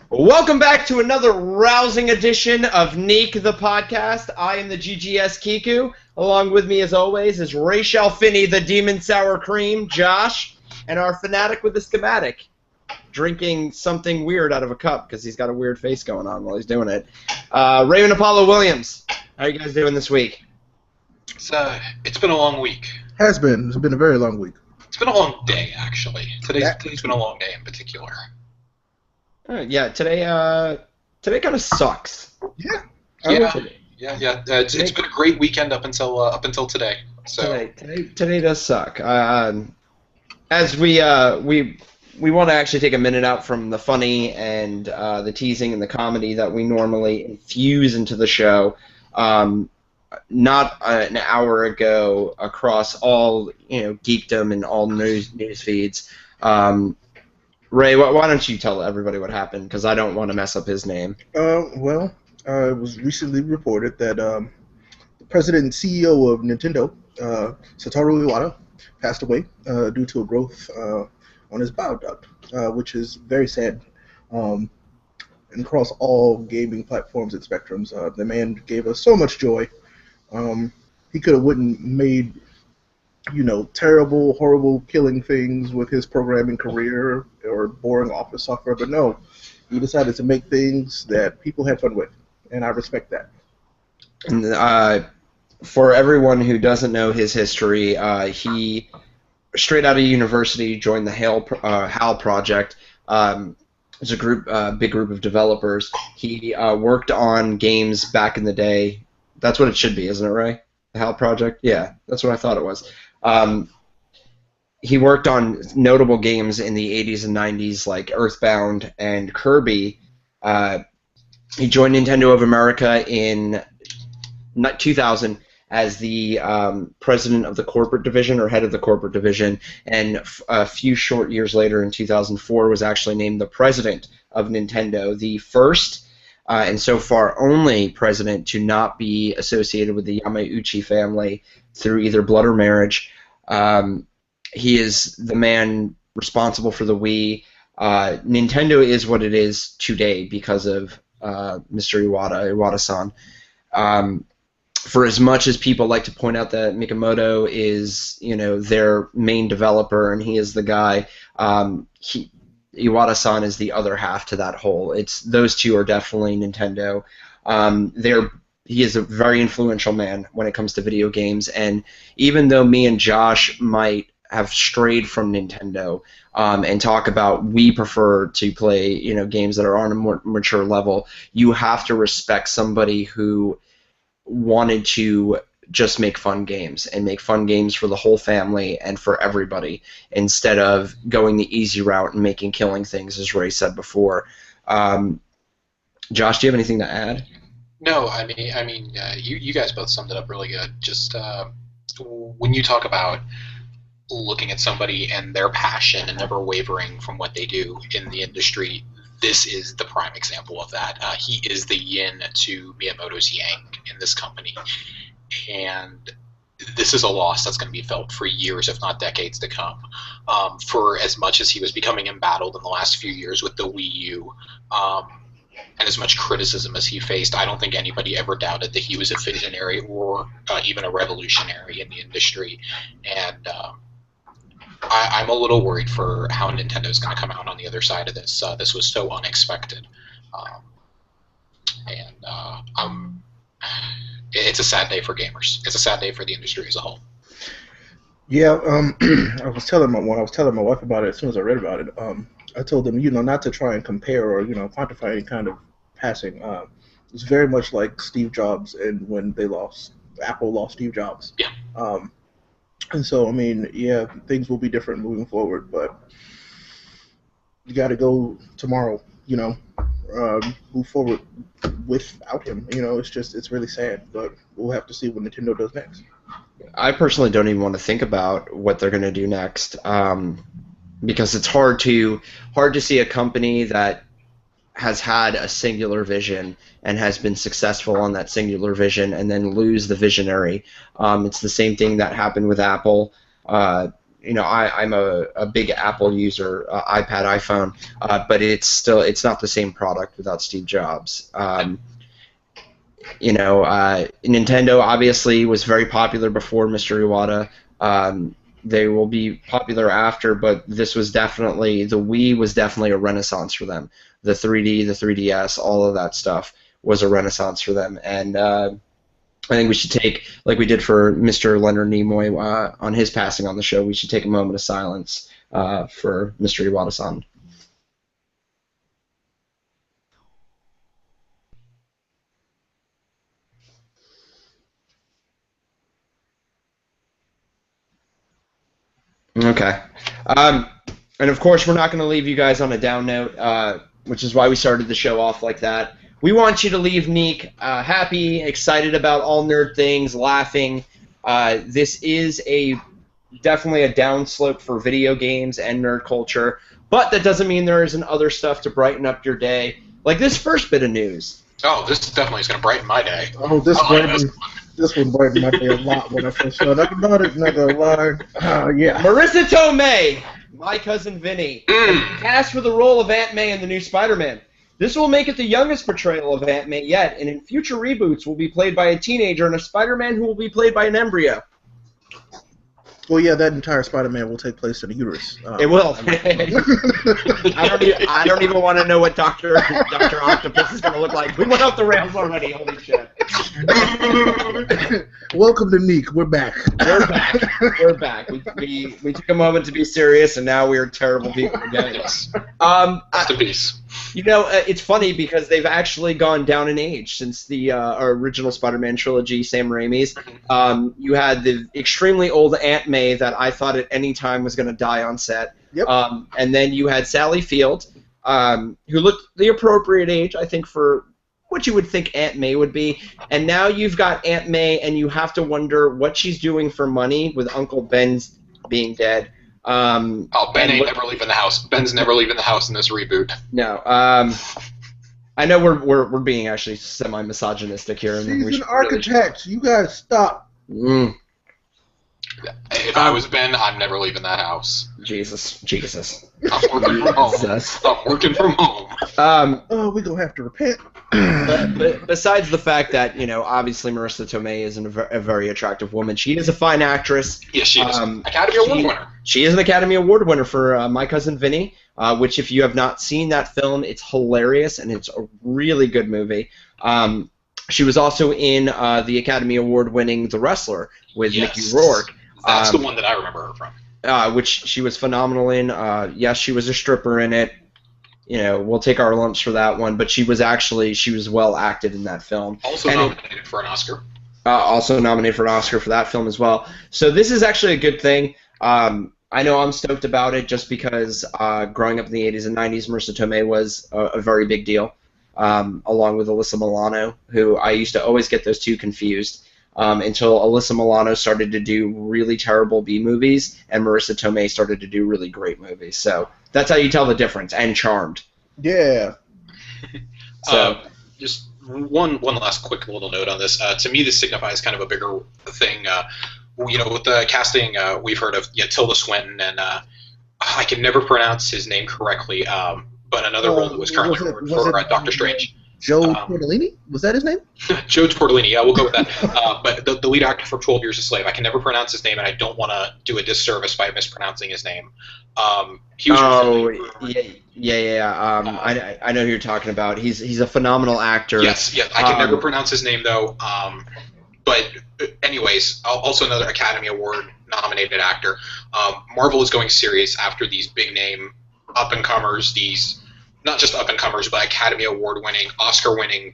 Welcome back to another rousing edition of Neek the podcast. I am the GGS Kiku. Along with me, as always, is Rachel Finney, the Demon Sour Cream, Josh, and our fanatic with the schematic, drinking something weird out of a cup because he's got a weird face going on while he's doing it. Raven Apollo Williams, how are you guys doing this week? It's been a long week. Has been. It's been a very long week. It's been a long day, actually. Today's been a long day in particular. Yeah, today kind of sucks. Yeah. Yeah. It's been a great weekend up until today. So Today does suck. As we want to actually take a minute out from the funny and the teasing and the comedy that we normally infuse into the show. Not an hour ago, across all geekdom and all news feeds. Ray, why don't you tell everybody what happened? Because I don't want to mess up his name. It was recently reported that the president and CEO of Nintendo, Satoru Iwata, passed away due to a growth on his bile duct, which is very sad. And across all gaming platforms and spectrums, the man gave us so much joy. He could have wouldn't made terrible, horrible killing things with his programming career or boring office software, but no, he decided to make things that people had fun with, and I respect that. And for everyone who doesn't know his history, he, straight out of university, joined the HAL project. It's a big group of developers. He worked on games back in the day. That's what it should be, isn't it, Ray? The HAL project? Yeah, that's what I thought it was. He worked on notable games in the 80s and 90s like Earthbound and Kirby. He joined Nintendo of America in 2000 as the president of the corporate division or head of the corporate division, and a few short years later in 2004 was actually named the president of Nintendo, the first and so far only president to not be associated with the Yamauchi family through either blood or marriage. He is the man responsible for the Wii. Nintendo is what it is today because of Mr. Iwata-san. For as much as people like to point out that Mikimoto is, their main developer and he is the guy, Iwata-san is the other half to that whole. Those two are definitely Nintendo. He is a very influential man when it comes to video games, and even though me and Josh might have strayed from Nintendo and talk about we prefer to play games that are on a more mature level, you have to respect somebody who wanted to just make fun games and make fun games for the whole family and for everybody instead of going the easy route and making killing things, as Ray said before. Josh, do you have anything to add? No, I mean, you guys both summed it up really good. Just when you talk about looking at somebody and their passion and never wavering from what they do in the industry, this is the prime example of that. He is the yin to Miyamoto's yang in this company, and this is a loss that's going to be felt for years, if not decades, to come. For as much as he was becoming embattled in the last few years with the Wii U, and as much criticism as he faced, I don't think anybody ever doubted that he was a visionary or even a revolutionary in the industry. And I'm a little worried for how Nintendo's going to come out on the other side of this. This was so unexpected. It's a sad day for gamers. It's a sad day for the industry as a whole. Yeah, I was telling my wife about it as soon as I read about it. I told them, not to try and compare or quantify any kind of passing. It's very much like Steve Jobs and when Apple lost Steve Jobs. Yeah. And so, things will be different moving forward, but you got to go tomorrow, move forward without him. It's really sad, but we'll have to see what Nintendo does next. I personally don't even want to think about what they're going to do next, because it's hard to see a company that has had a singular vision and has been successful on that singular vision and then lose the visionary. It's the same thing that happened with Apple. I'm a big Apple user, iPad, iPhone, but it's not the same product without Steve Jobs. Nintendo obviously was very popular before Mr. Iwata. They will be popular after, but the Wii was definitely a renaissance for them. The 3D, the 3DS, all of that stuff was a renaissance for them. And I think we should take, like we did for Mr. Leonard Nimoy on his passing on the show, we should take a moment of silence for Mr. Iwata-san. Okay. And of course, we're not going to leave you guys on a down note, which is why we started the show off like that. We want you to leave Neek happy, excited about all nerd things, laughing. This is definitely a downslope for video games and nerd culture, but that doesn't mean there isn't other stuff to brighten up your day, like this first bit of news. Oh, this definitely is going to brighten my day. Oh, this one brightened my day a lot when I first showed up about it. Not gonna lie. Yeah. Marissa Tomei, my cousin Vinny, cast for the role of Aunt May in the new Spider-Man. This will make it the youngest portrayal of Aunt May yet, and in future reboots will be played by a teenager and a Spider-Man who will be played by an embryo. Well, yeah, that entire Spider-Man will take place in a uterus. It will. I don't even want to know what Dr. Octopus is going to look like. We went off the rails already. Holy shit. Welcome to Neek. We're back. We're back. We took a moment to be serious, and now we are terrible people again. Yes. Rest in peace. It's funny because they've actually gone down in age since the original Spider-Man trilogy, Sam Raimi's. You had the extremely old Aunt May that I thought at any time was going to die on set. Yep. And then you had Sally Field, who looked the appropriate age, I think, for what you would think Aunt May would be. And now you've got Aunt May, and you have to wonder what she's doing for money with Uncle Ben's being dead. Ben ain't never leaving the house. Ben's never leaving the house in this reboot. No. I know we're being actually semi-misogynistic here. She's an architect. Really... You guys stop. If I was Ben, I'm never leaving that house. Jesus. I'm working from home. I'm working from home. We're going to have to repent. But besides the fact that, obviously Marissa Tomei is a very attractive woman, she is a fine actress. Yes, she is. Academy Award winner. She is an Academy Award winner for My Cousin Vinny, which if you have not seen that film, it's hilarious and it's a really good movie. She was also in the Academy Award winning The Wrestler with Mickey Rourke. That's the one that I remember her from. Which she was phenomenal in. Yes, she was a stripper in it. We'll take our lumps for that one, but she was well acted in that film. Also nominated for an Oscar. Also nominated for an Oscar for that film as well. So this is actually a good thing. I know I'm stoked about it just because growing up in the 80s and 90s, Marissa Tomei was a very big deal, along with Alyssa Milano, who I used to always get those two confused. Until Alyssa Milano started to do really terrible B movies, and Marissa Tomei started to do really great movies. So that's how you tell the difference. And Charmed. Yeah. So just one last quick little note on this. To me, this signifies kind of a bigger thing. With the casting, we've heard of Tilda Swinton, and I can never pronounce his name correctly. But another role that was currently for Doctor Strange. Joe Tortellini? Was that his name? Joe Tortellini, yeah, we'll go with that. But the lead actor for 12 Years a Slave, I can never pronounce his name, and I don't want to do a disservice by mispronouncing his name. He was I know who you're talking about. He's a phenomenal actor. Yes, I can never pronounce his name, though. But anyways, also another Academy Award nominated actor. Marvel is going serious after these big name up-and-comers, these... not just up-and-comers, but Academy Award-winning, Oscar-winning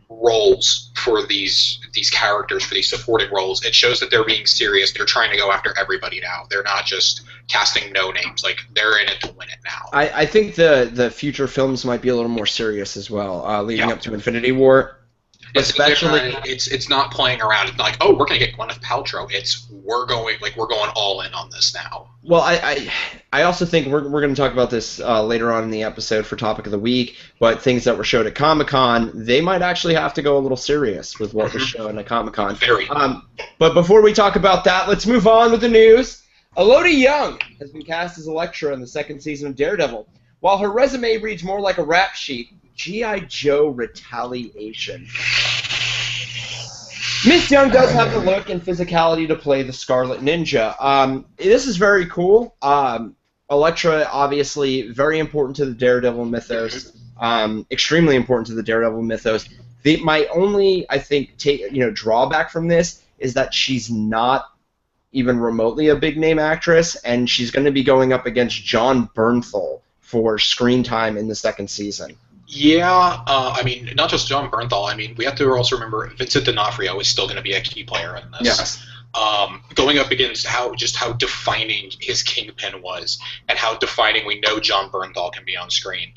roles for these characters, for these supporting roles. It shows that they're being serious. They're trying to go after everybody now. They're not just casting no-names. Like, they're in it to win it now. I think the future films might be a little more serious as well, leading up to Infinity War. Especially, it's not playing around. It's not like, oh, we're gonna get Gwyneth Paltrow. It's we're going all in on this now. Well, I also think we're going to talk about this later on in the episode for Topic of the Week. But things that were showed at Comic-Con, they might actually have to go a little serious with what was shown at Comic-Con. Very. But before we talk about that, let's move on with the news. Elodie Young has been cast as Elektra in the second season of Daredevil. While her resume reads more like a rap sheet, G.I. Joe Retaliation. Miss Young does have the look and physicality to play the Scarlet Ninja. This is very cool. Elektra, obviously, very important to the Daredevil mythos. Extremely important to the Daredevil mythos. My only, I think, drawback from this is that she's not even remotely a big name actress, and she's going to be going up against John Bernthal for screen time in the second season. Yeah, I mean, not just John Bernthal. I mean, we have to also remember Vincent D'Onofrio is still going to be a key player in this. Yes. Going up against how defining his Kingpin was, and how defining we know John Bernthal can be on screen,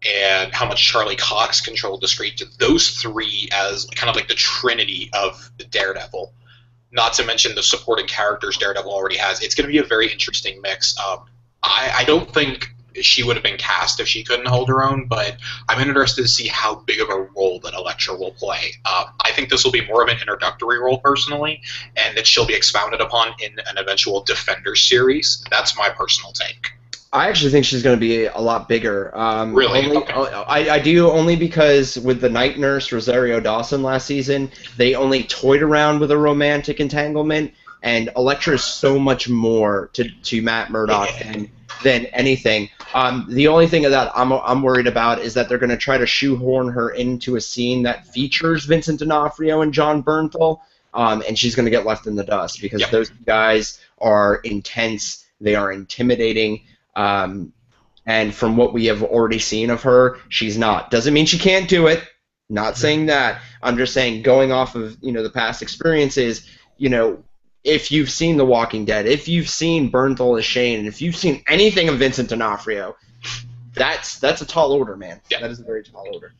and how much Charlie Cox controlled the screen. Those three as kind of like the trinity of the Daredevil. Not to mention the supporting characters Daredevil already has. It's going to be a very interesting mix. I don't think she would have been cast if she couldn't hold her own, but I'm interested to see how big of a role that Elektra will play. I think this will be more of an introductory role, personally, and that she'll be expounded upon in an eventual Defenders series. That's my personal take. I actually think she's going to be a lot bigger. Really? Okay. I do, only because with the night nurse, Rosario Dawson, last season, they only toyed around with a romantic entanglement, and Elektra is so much more to Matt Murdock than anything. The only thing that I'm worried about is that they're going to try to shoehorn her into a scene that features Vincent D'Onofrio and John Bernthal, and she's going to get left in the dust because those guys are intense, they are intimidating, and from what we have already seen of her, she's not. Doesn't mean she can't do it. Not saying that. I'm just saying, going off of the past experiences, if you've seen The Walking Dead, if you've seen Bernthal as Shane, and if you've seen anything of Vincent D'Onofrio, that's a tall order, man. Yeah. That is a very tall order.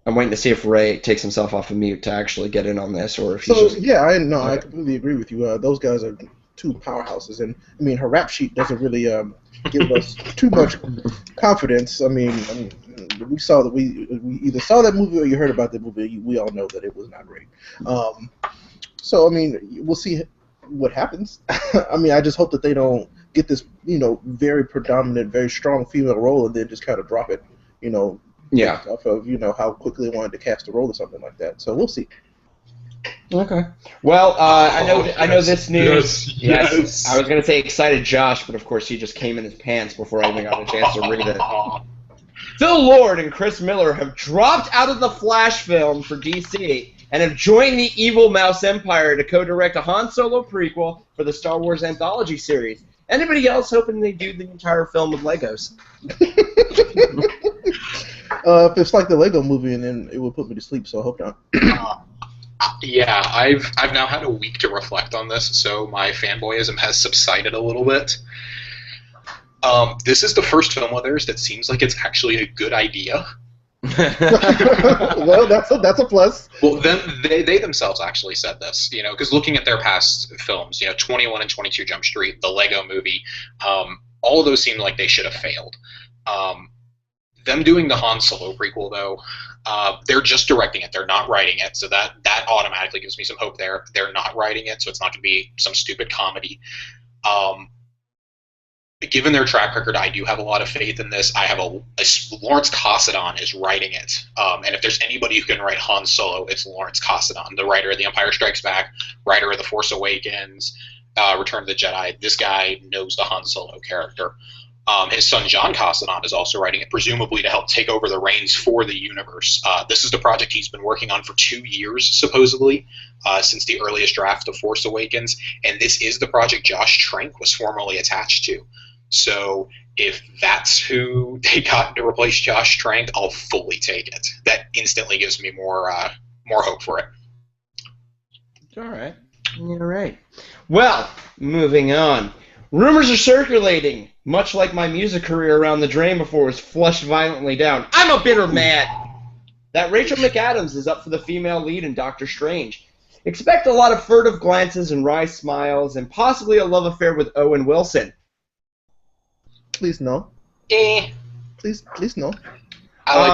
I'm waiting to see if Ray takes himself off of mute to actually get in on this, or if he's just... Yeah, I completely agree with you. Those guys are two powerhouses, and I mean, her rap sheet doesn't really give us too much confidence. I mean, we saw that we either saw that movie or you heard about the movie. We all know that it was not great. So I mean, we'll see what happens. I mean, I just hope that they don't get this, very predominant, very strong female role and then just kind of drop it, Yeah. off of how quickly they wanted to cast a role or something like that. So we'll see. Okay. Well, I know this news. Yes. I was going to say excited Josh, but of course he just came in his pants before I even got a chance to read it. Phil Lord and Chris Miller have dropped out of the Flash film for DC and have joined the Evil Mouse Empire to co-direct a Han Solo prequel for the Star Wars anthology series. Anybody else hoping they do the entire film with Legos? If it's like the Lego movie, and then it would put me to sleep, so I hope not. Yeah, I've now had a week to reflect on this, so my fanboyism has subsided a little bit. This is the first film of theirs that seems like it's actually a good idea. Well, that's a plus. Well, then they themselves actually said this, because looking at their past films, 21 and 22 Jump Street, the Lego movie, all of those seemed like they should have failed. Them doing the Han Solo prequel, though, they're just directing it. They're not writing it, so that automatically gives me some hope there. They're not writing it, so it's not going to be some stupid comedy. Given their track record, I do have a lot of faith in this. I have Lawrence Kasdan is writing it, and if there's anybody who can write Han Solo, it's Lawrence Kasdan, the writer of The Empire Strikes Back, writer of The Force Awakens, Return of the Jedi. This guy knows the Han Solo character. His son John Kasdan is also writing it, presumably to help take over the reins for the universe. This is the project he's been working on for 2 years, supposedly, since the earliest draft of Force Awakens, and this is the project Josh Trank was formerly attached to. So if that's who they got to replace Josh Trank, I'll fully take it. That instantly gives me more hope for it. All right. Well, moving on. Rumors are circulating, much like my music career around the drain before it was flushed violently down. I'm a bitter man! That Rachel McAdams is up for the female lead in Doctor Strange. Expect a lot of furtive glances and wry smiles, and possibly a love affair with Owen Wilson. Please no. Please no. I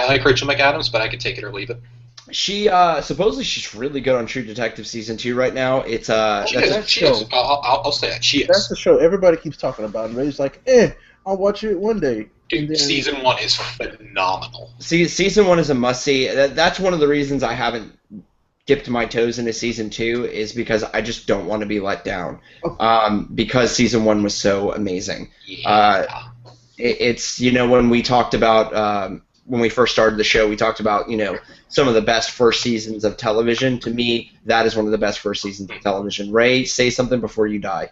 like Rachel McAdams, but I could take it or leave it. She supposedly she's really good on True Detective season 2 right now. It's She that's is. She is. I'll say that she That's is. the show everybody keeps talking about, and Ray's like, I'll watch it one day. And Dude, then, season 1 is phenomenal. season 1 is a must see. That's one of the reasons I haven't dipped my toes into season 2 is because I just don't want to be let down. Because season 1 was so amazing. Yeah. It's when we talked about when we first started the show, we talked about some of the best first seasons of television. To me, that is one of the best first seasons of television. Ray, say something before you die.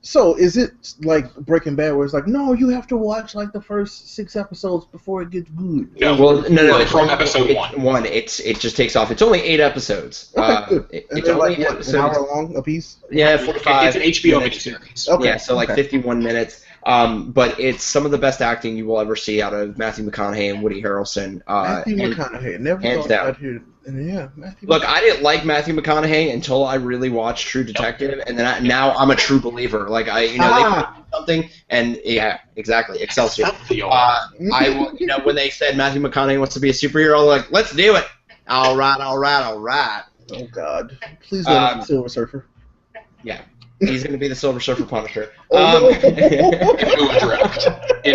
so is it like Breaking Bad, where it's like, no, you have to watch like the first 6 episodes before it gets good? No. Well, no. From episode 1. It just takes off. It's only 8 episodes. Okay, good. And It's they're only like what, episodes. an hour long a piece? Yeah, 45. It's an HBO minutes. miniseries. Okay. Yeah, so like okay. 51 minutes. But it's some of the best acting you will ever see out of Matthew McConaughey and Woody Harrelson. Matthew McConaughey. Never hands thought down. about here. Yeah, Matthew. Look, I didn't like Matthew McConaughey until I really watched True Detective, and then now I'm a true believer. Like they put something, and yeah, exactly, Excelsior. I will, when they said Matthew McConaughey wants to be a superhero, like let's do it. All right. Oh God! Please don't be Silver Surfer. Yeah, he's going to be the Silver Surfer Punisher. Oh, no. In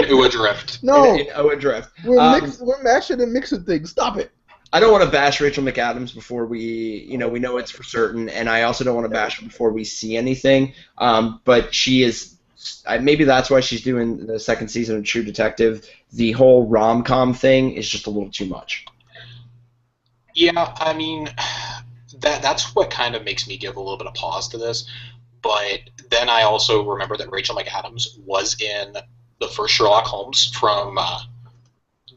Uwa Drift. No, in Owen Drift. we're mashing and mixing things. Stop it. I don't want to bash Rachel McAdams before we know it's for certain, and I also don't want to bash her before we see anything. But she is, maybe that's why she's doing the second season of True Detective. The whole rom-com thing is just a little too much. Yeah, I mean, that's what kind of makes me give a little bit of pause to this. But then I also remember that Rachel McAdams was in the first Sherlock Holmes from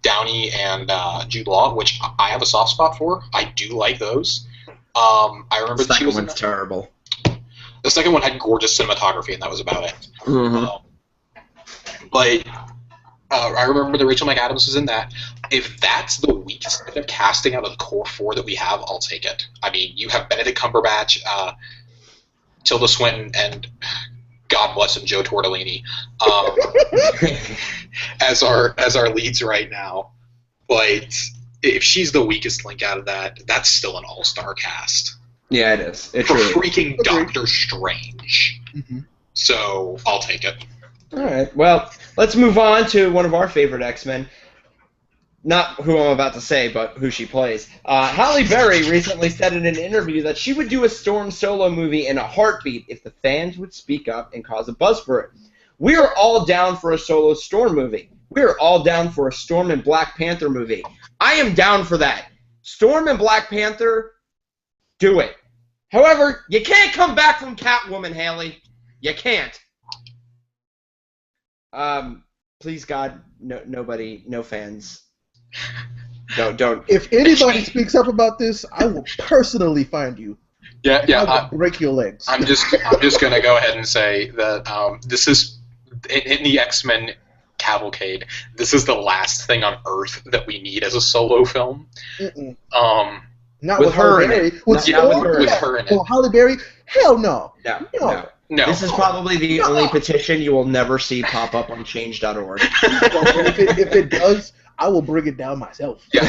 Downey and Jude Law, which I have a soft spot for. I do like those. I remember The that she was second one's terrible. The second one had gorgeous cinematography, and that was about it. Mm-hmm. But I remember that Rachel McAdams was in that. If that's the weakest bit of casting out of the core 4 that we have, I'll take it. I mean, you have Benedict Cumberbatch, Tilda Swinton, and God bless him, Joe Tortellini, as our leads right now. But if she's the weakest link out of that, that's still an all-star cast. Yeah, it is. It For truly is. freaking Doctor Strange. Mm-hmm. So I'll take it. All right. Well, let's move on to one of our favorite X-Men. Not who I'm about to say, but who she plays. Halle Berry recently said in an interview that she would do a Storm solo movie in a heartbeat if the fans would speak up and cause a buzz for it. We are all down for a solo Storm movie. We are all down for a Storm and Black Panther movie. I am down for that. Storm and Black Panther, do it. However, you can't come back from Catwoman, Haley. You can't. Please, God, nobody, no fans. Don't. If anybody speaks up about this, I will personally find you. Yeah. I will break your legs. I'm just gonna go ahead and say that this is in the X-Men cavalcade. This is the last thing on Earth that we need as a solo film. Mm-mm. with Not with her Halle in Berry. it. With her in it. Oh, Halle Berry? Hell no. No. This is probably the only petition you will never see pop up on change.org. If it does, I will bring it down myself. Yeah.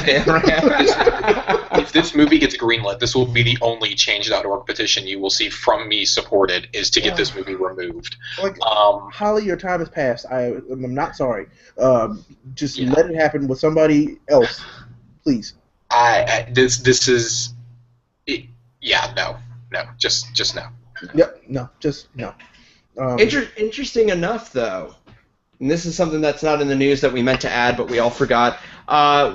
If this movie gets greenlit, this will be the only change.org petition you will see from me supported is to get this movie removed. Like, Holly, your time has passed. I'm not sorry. Just let it happen with somebody else, please. This is, no, just no. Yep, no, just no. Interesting enough, though, and this is something that's not in the news that we meant to add, but we all forgot.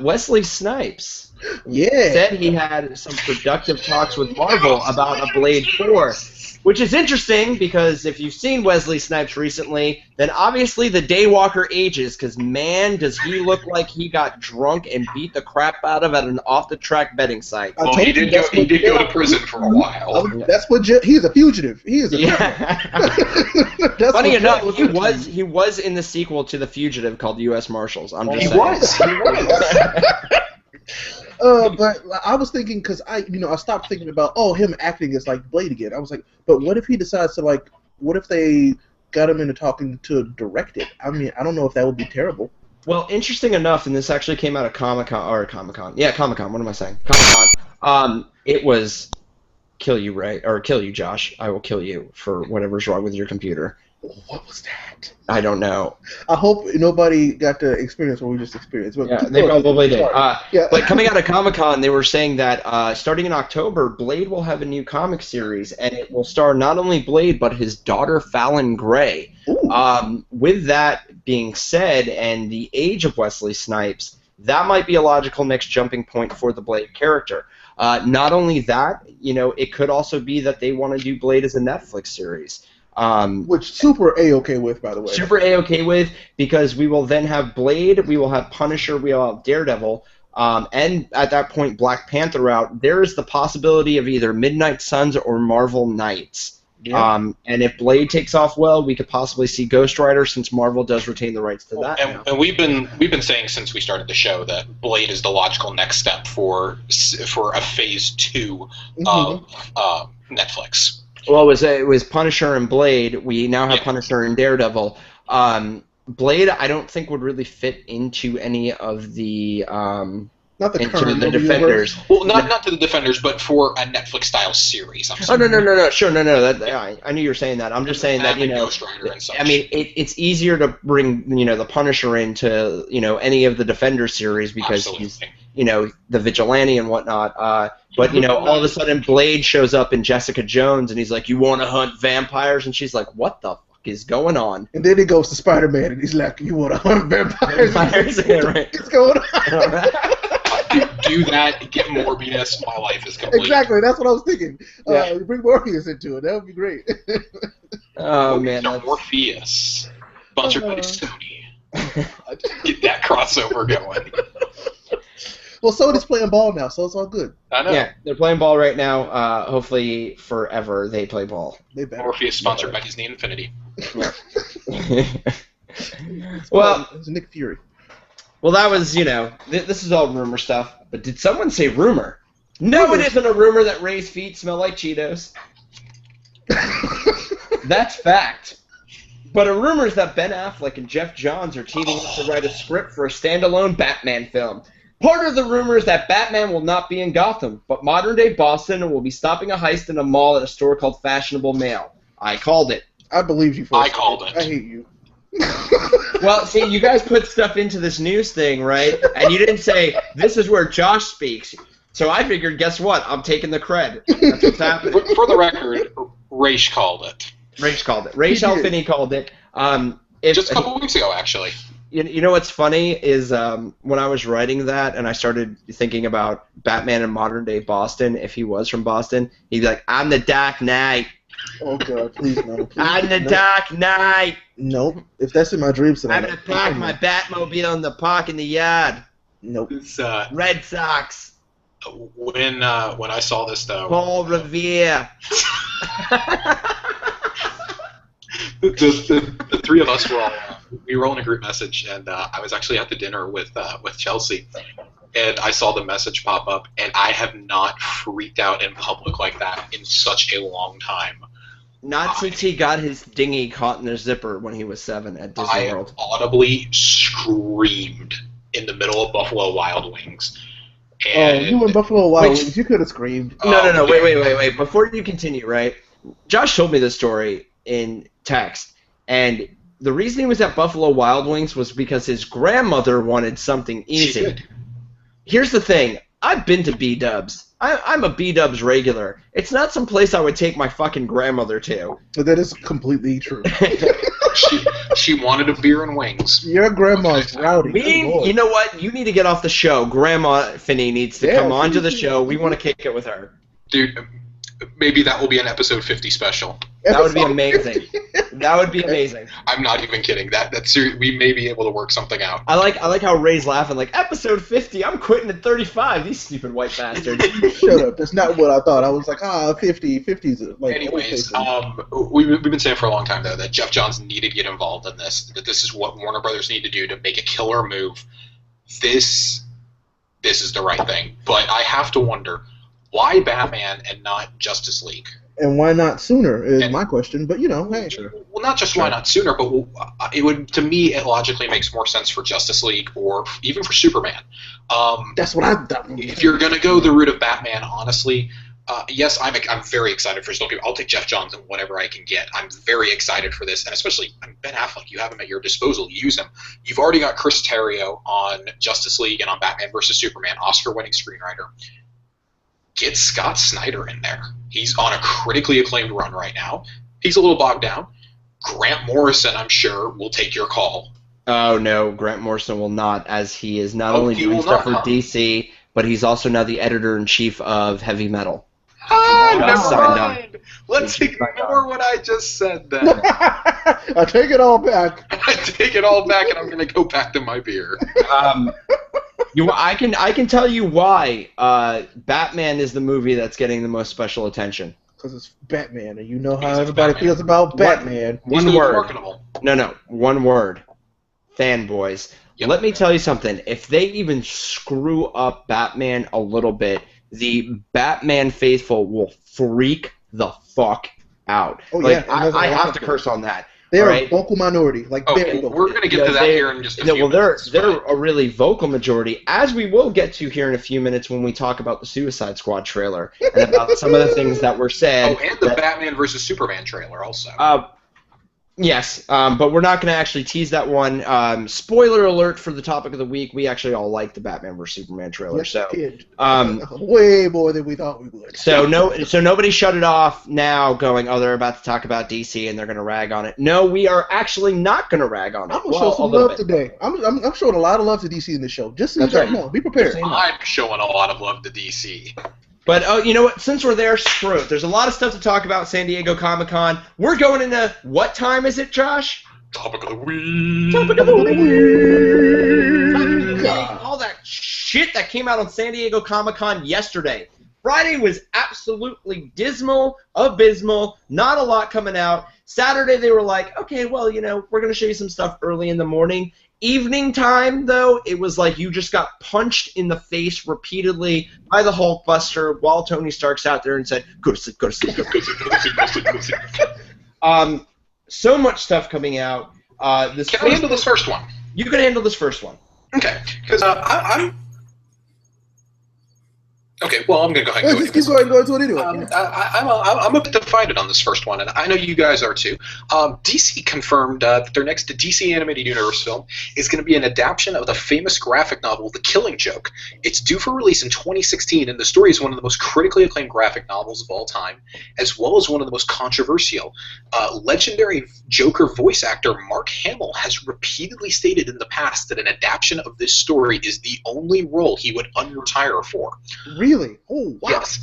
Wesley Snipes said he had some productive talks with Marvel about a Blade 4, which is interesting because if you've seen Wesley Snipes recently, then obviously the Daywalker ages because, man, does he look like he got drunk and beat the crap out of at an off-the-track betting site. Well, he did go to prison for a while. That's what he's a fugitive. He is a fugitive. Funny enough, he was in the sequel to The Fugitive called U.S. Marshals. I'm just saying. He was. But I was thinking because I stopped thinking about him acting as like Blade again. I was like, but what if he decides to what if they got him into talking to direct it? I mean, I don't know if that would be terrible. Well, interesting enough, and this actually came out of Comic Con. Yeah, Comic Con. What am I saying? Comic Con. It was kill you, Ray, or kill you, Josh. I will kill you for whatever's wrong with your computer. What was that? I don't know. I hope nobody got to experience what we just experienced. But Yeah, they probably did. Yeah. But coming out of Comic Con, they were saying that starting in October, Blade will have a new comic series, and it will star not only Blade but his daughter Fallon Gray. With that being said, and the age of Wesley Snipes, that might be a logical next jumping point for the Blade character. Not only that, it could also be that they want to do Blade as a Netflix series. Which super A-okay with, by the way. Super A-okay with, because we will then have Blade, we will have Punisher, we will have Daredevil, and at that point Black Panther out. There is the possibility of either Midnight Suns or Marvel Knights. Yeah. And if Blade takes off well, we could possibly see Ghost Rider, since Marvel does retain the rights to that. And we've been saying since we started the show that Blade is the logical next step for a phase 2 of Netflix. Well, it was Punisher and Blade. We now have Punisher and Daredevil. Blade, I don't think would really fit into any of the not the into current the Defenders. Well, not to the Defenders, but for a Netflix style series. Oh no, sure, no. I knew you were saying that. I'm just saying that Ghost Rider and such. I mean, it's easier to bring the Punisher into any of the Defender series because he's the vigilante and whatnot. But all of a sudden Blade shows up in Jessica Jones and he's like, "You want to hunt vampires?" And she's like, "What the fuck is going on?" And then he goes to Spider-Man and he's like, "You want to hunt vampires?" Yeah, right. What's going on? Do that, get Morbius, my life is complete. Exactly, that's what I was thinking. Yeah. Bring Morbius into it, that would be great. Oh man, Morpheus, sponsored by Sony. Get that crossover going. Well, Sony's playing ball now, so it's all good. I know. Yeah, they're playing ball right now. Hopefully forever they play ball. They better. Morpheus sponsored by Disney Infinity. Well, it's Nick Fury. Well, that was, this is all rumor stuff. But did someone say rumor? No, it isn't a rumor that Ray's feet smell like Cheetos. That's fact. But a rumor is that Ben Affleck and Jeff Johns are teaming up to write a script for a standalone Batman film. Part of the rumor is that Batman will not be in Gotham, but modern-day Boston and will be stopping a heist in a mall at a store called Fashionable Mail. I called it. I believe you. I called it. I hate you. Well, see, you guys put stuff into this news thing, right? And you didn't say, this is where Josh speaks. So I figured, guess what? I'm taking the cred. That's what's happening. For the record, Raish called it. Raish called it. Raish Alfini called it. Just a couple weeks ago, actually. You know what's funny is when I was writing that and I started thinking about Batman in modern-day Boston, if he was from Boston, he'd be like, "I'm the Dark Knight." Oh, God, please no. Please, I'm the Dark Knight. Nope. If that's in my dreams tonight. I'm going to park my Batmobile in the park in the yard. Nope. It's, Red Sox. When I saw this, though... Paul Revere. the three of us we were all in a group message, and I was actually at the dinner with Chelsea, and I saw the message pop up, and I have not freaked out in public like that in such a long time. Not since he got his dinghy caught in a zipper when he was 7 at Disney World. I audibly screamed in the middle of Buffalo Wild Wings. And you in Buffalo Wild Wings, you could have screamed. No, wait. Before you continue, right? Josh told me this story in text, and the reason he was at Buffalo Wild Wings was because his grandmother wanted something easy. She did. Here's the thing. I've been to B-Dubs. I'm a B-Dubs regular. It's not some place I would take my fucking grandmother to. But that is completely true. She wanted a beer and wings. Your grandma's rowdy. You know what? You need to get off the show. Grandma Finney needs to come onto the show. We want to kick it with her. Dude, maybe that will be an episode 50 special. That would be amazing. That would be amazing. I'm not even kidding. That's we may be able to work something out. I like how Ray's laughing like, episode 50, I'm quitting at 35. These stupid white bastards. Shut up. That's not what I thought. I was like, 50. 50's like. Anyways, we've been saying for a long time though that Jeff Johns needed to get involved in this. That this is what Warner Brothers need to do to make a killer move. This is the right thing. But I have to wonder, why Batman and not Justice League? And why not sooner is And- my question. But hey, Well, not just why not sooner, but it would, to me, it logically makes more sense for Justice League or even for Superman. that's what I thought. If you're going to go the route of Batman, honestly, yes, I'm very excited for this. I'll take Jeff Johns and whatever I can get. I'm very excited for this, and especially Ben Affleck. You have him at your disposal. Use him. You've already got Chris Terrio on Justice League and on Batman versus Superman, Oscar-winning screenwriter. Get Scott Snyder in there. He's on a critically acclaimed run right now. He's a little bogged down. Grant Morrison, I'm sure, will take your call. Oh no, Grant Morrison will not, as he is not Oh, only he doing will stuff not, for huh? DC, but he's also now the editor-in-chief of Heavy Metal. Ah, Got never signed mind. Let's He's signed ignore what I just said then. I take it all back. I take it all back, and I'm going to go back to my beer. I can tell you why Batman is the movie that's getting the most special attention. Because it's Batman, and you know how Because it's everybody Batman. feels about Batman. He's One the word. marketable. No, one word. Fanboys. Yep. Let me tell you something. If they even screw up Batman a little bit, the Batman faithful will freak the fuck out. Oh, like, yeah, and there's a I lot have of to them. curse on that. They are Right. a vocal minority, like very Okay, vocal. we're going to get Yeah, to that they- here in just a No, few well, minutes. they're a really vocal majority, as we will get to here in a few minutes when we talk about the Suicide Squad trailer and about some of the things that were said. Oh, and the Batman versus Superman trailer also. Yes, but we're not going to actually tease that one. Spoiler alert for the topic of the week: we actually all like the Batman vs Superman trailer. Yes, So, we did. um, Way more than we thought we would. so nobody shut it off now, going, oh, they're about to talk about DC and they're going to rag on it. No, we are actually not going to rag on it. I'm gonna Well, show a some little love bit. today. I'm showing a lot of love to DC in this show. Just so you That's guys right. know, be prepared. Just so you know. I'm showing a lot of love to DC. But you know what? Since we're there, screw it. There's a lot of stuff to talk about. San Diego Comic-Con. We're going into what time is it, Josh? Topic of the week. Topic of the week. All that shit that came out on San Diego Comic-Con yesterday. Friday was absolutely dismal, abysmal, not a lot coming out. Saturday they were like, okay, well, we're going to show you some stuff early in the morning. Evening time, though, it was like you just got punched in the face repeatedly by the Hulkbuster while Tony Stark's out there and said, go to sleep, go to sleep, go to sleep. So much stuff coming out. Can I handle this first one? You can handle this first one. Okay, because I'm... Okay, well, I'm going to go ahead and Just go keep going into it anyway. I'm a bit divided on this first one, and I know you guys are too. DC confirmed that their next DC Animated Universe film is going to be an adaptation of the famous graphic novel The Killing Joke. It's due for release in 2016, and the story is one of the most critically acclaimed graphic novels of all time, as well as one of the most controversial. Legendary Joker voice actor Mark Hamill has repeatedly stated in the past that an adaptation of this story is the only role he would unretire for. Really? Oh, wow. Yes.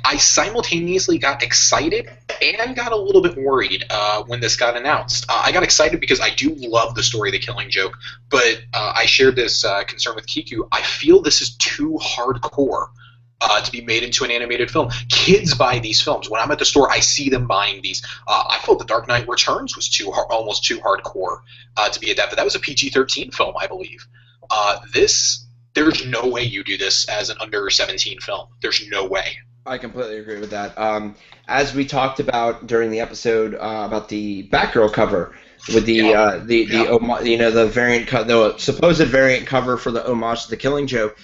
I simultaneously got excited and got a little bit worried when this got announced. I got excited because I do love the story of The Killing Joke, but I shared this concern with Kiku. I feel this is too hardcore to be made into an animated film. Kids buy these films. When I'm at the store, I see them buying these. I felt The Dark Knight Returns was almost too hardcore to be adapted. That was a PG-13 film, I believe. There's no way you do this as an under-17 film. There's no way. I completely agree with that. As we talked about during the episode about the Batgirl cover with the supposed variant cover for the homage to The Killing Joke,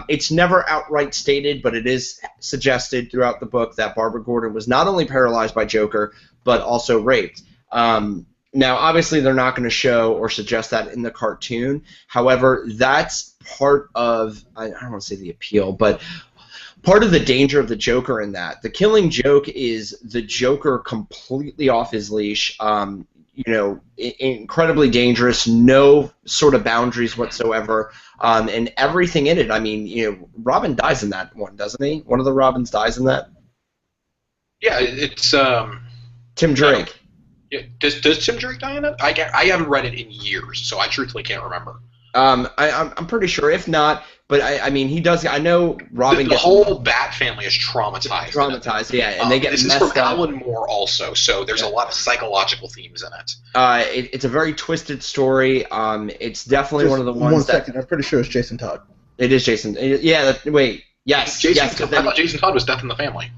it's never outright stated, but it is suggested throughout the book that Barbara Gordon was not only paralyzed by Joker, but also raped. Now, obviously, they're not going to show or suggest that in the cartoon. However, that's part of, I don't want to say the appeal, but part of the danger of the Joker in that. The Killing Joke is the Joker completely off his leash, incredibly dangerous, no sort of boundaries whatsoever, and everything in it. I mean, Robin dies in that one, doesn't he? One of the Robins dies in that? Yeah, it's... Tim Drake. Yeah, does Tim Drake die in it? I haven't read it in years, so I truthfully can't remember. I'm pretty sure. If not, but I mean, he does. I know Robin. The whole Bat family is traumatized. Traumatized, yeah, and they get this messed is from up. Alan Moore also, so there's a lot of psychological themes in it. It's a very twisted story. It's definitely one of the ones. 1 second. I'm pretty sure it's Jason Todd. It is Jason. Yeah. Wait. Yes. Jason, yes. I thought Jason Todd was Death in the Family.